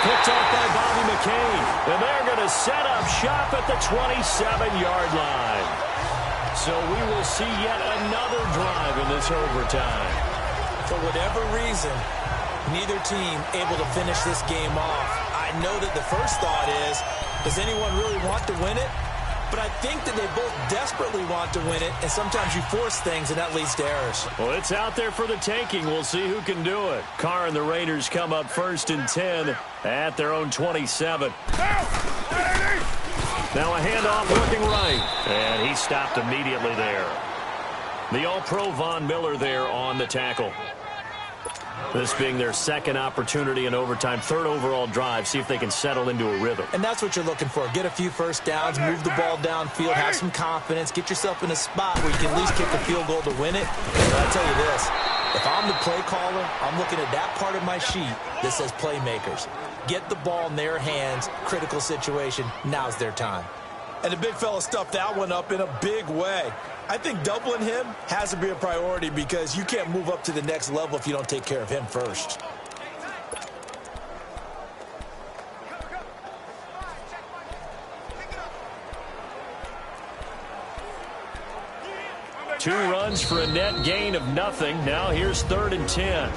Picked off by Bobby McCain. And they're going to set up shop at the 27-yard line. So we will see yet another drive in this overtime. For whatever reason, neither team able to finish this game off. I know that the first thought is, does anyone really want to win it? But I think that they both desperately want to win it, and sometimes you force things, and that leads to errors. Well, it's out there for the taking. We'll see who can do it. Carr and the Raiders come up 1st and 10 at their own 27. Now a handoff looking right, and he stopped immediately there. The All-Pro Von Miller there on the tackle. This being their second opportunity in overtime, 3rd overall drive, see if they can settle into a rhythm. And that's what you're looking for. Get a few first downs, move the ball downfield, have some confidence, get yourself in a spot where you can at least kick a field goal to win it. But I'll tell you this, if I'm the play caller, I'm looking at that part of my sheet that says playmakers. Get the ball in their hands, critical situation, now's their time. And the big fella stuffed that one up in a big way. I think doubling him has to be a priority because you can't move up to the next level if you don't take care of him first. Two runs for a net gain of nothing. Now here's 3rd and 10.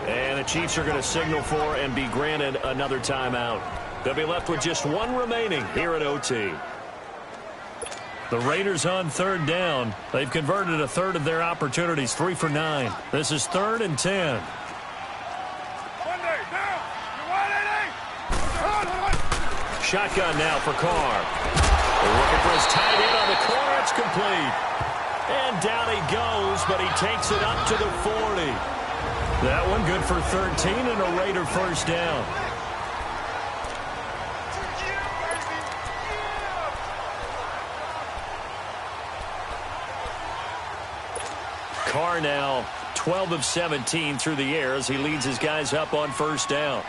And the Chiefs are going to signal for and be granted another timeout. They'll be left with just 1 remaining here at OT. The Raiders on 3rd down. They've converted a 1/3 of their opportunities, 3 for 9. This is 3rd and 10. Shotgun now for Carr. Looking for his tight end on the corner. It's complete. And down he goes, but he takes it up to the 40. That one good for 13 and a Raider first down. Carr now 12 of 17 through the air as he leads his guys up on first down.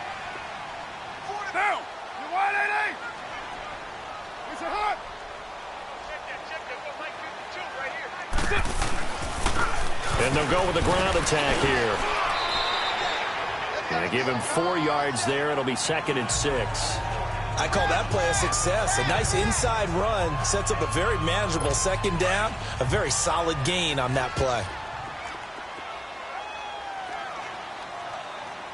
And they'll go with a ground attack here. And give him 4 yards there. It'll be 2nd and 6. I call that play a success. A nice inside run sets up a very manageable 2nd down. A very solid gain on that play.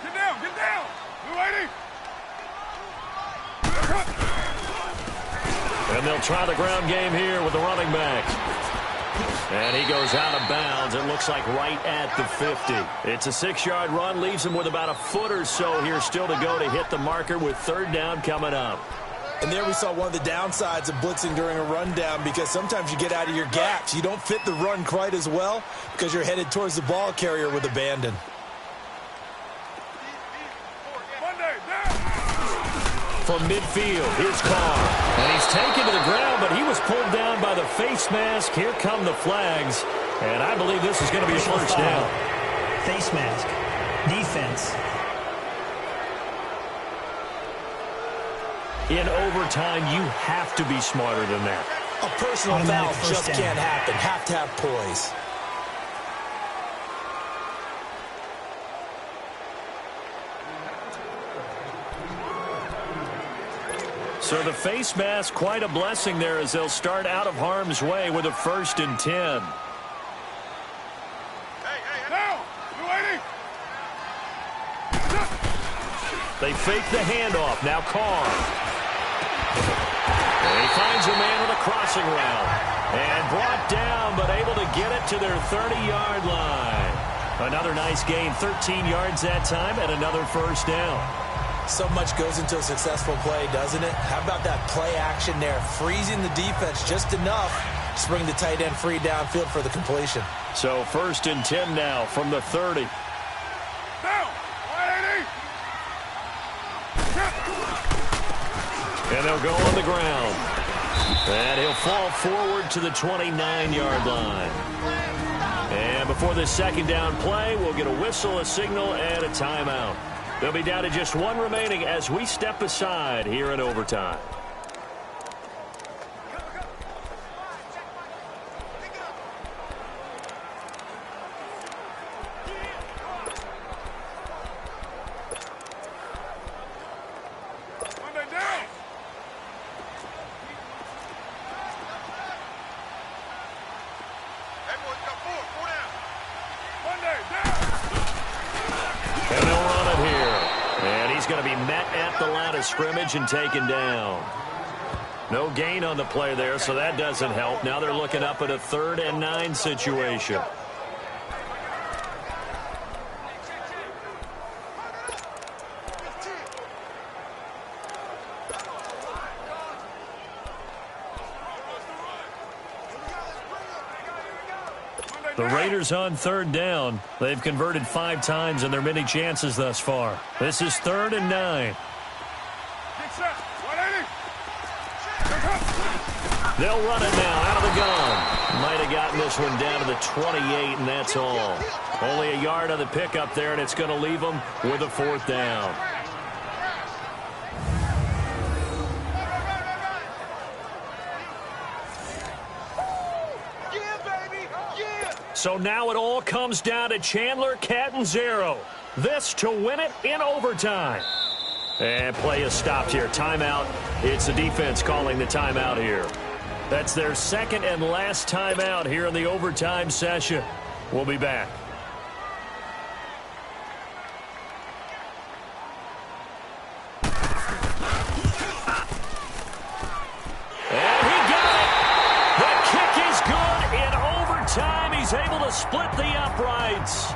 Get down. We're waiting. And they'll try the ground game here with the running back. And he goes out of bounds. It looks like right at the 50. It's a 6-yard run. Leaves him with about a foot or so here still to go to hit the marker with 3rd down coming up. And there we saw one of the downsides of blitzing during a rundown because sometimes you get out of your gaps. You don't fit the run quite as well because you're headed towards the ball carrier with abandon. From midfield, here's Carr. And he's taken to the ground, but he was pulled down by the face mask. Here come the flags. And I believe this is going to be a first down. Face mask. Defense. In overtime, you have to be smarter than that. A personal foul just can't happen. Have to have poise. So the face mask, quite a blessing there as they'll start out of harm's way with a 1st and 10. Now, you waiting? They fake the handoff. Now Carr. And he finds a man with a crossing route. And brought down, but able to get it to their 30-yard line. Another nice gain, 13 yards that time, and another first down. So much goes into a successful play, doesn't it? How about that play action there? Freezing the defense just enough to bring the tight end free downfield for the completion. So 1st and 10 now from the 30. And they'll go on the ground. And he'll fall forward to the 29-yard line. And before this second down play, we'll get a whistle, a signal, and a timeout. They'll be down to just one remaining as we step aside here in overtime. And they'll run it here. And he's going to be met at the line of scrimmage and taken down. No gain on the play there, so that doesn't help. Now they're looking up at a 3rd and 9 situation. The Raiders on 3rd down. They've converted 5 times in their many chances thus far. This is 3rd and 9. They'll run it now out of the gun. Might have gotten this one down to the 28, and that's all. Only a yard on the pickup there, and it's going to leave them with a 4th down. So now it all comes down to Chandler Catanzaro. This to win it in overtime. And play is stopped here. Timeout. It's the defense calling the timeout here. That's their second and last timeout here in the overtime session. We'll be back. He's able to split the uprights.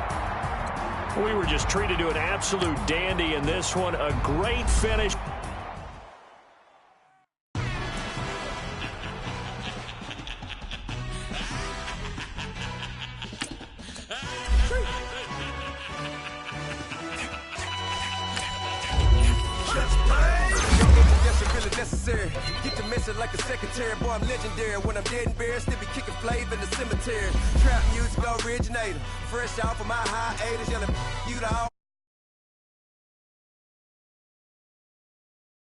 We were just treated to an absolute dandy in this one. A great finish. Get the message like a secretary, boy, I'm legendary. When I'm dead and buried, still be kicking flavor in the cemetery. Trap music originator, fresh off of my hiatus, yelling, you the all.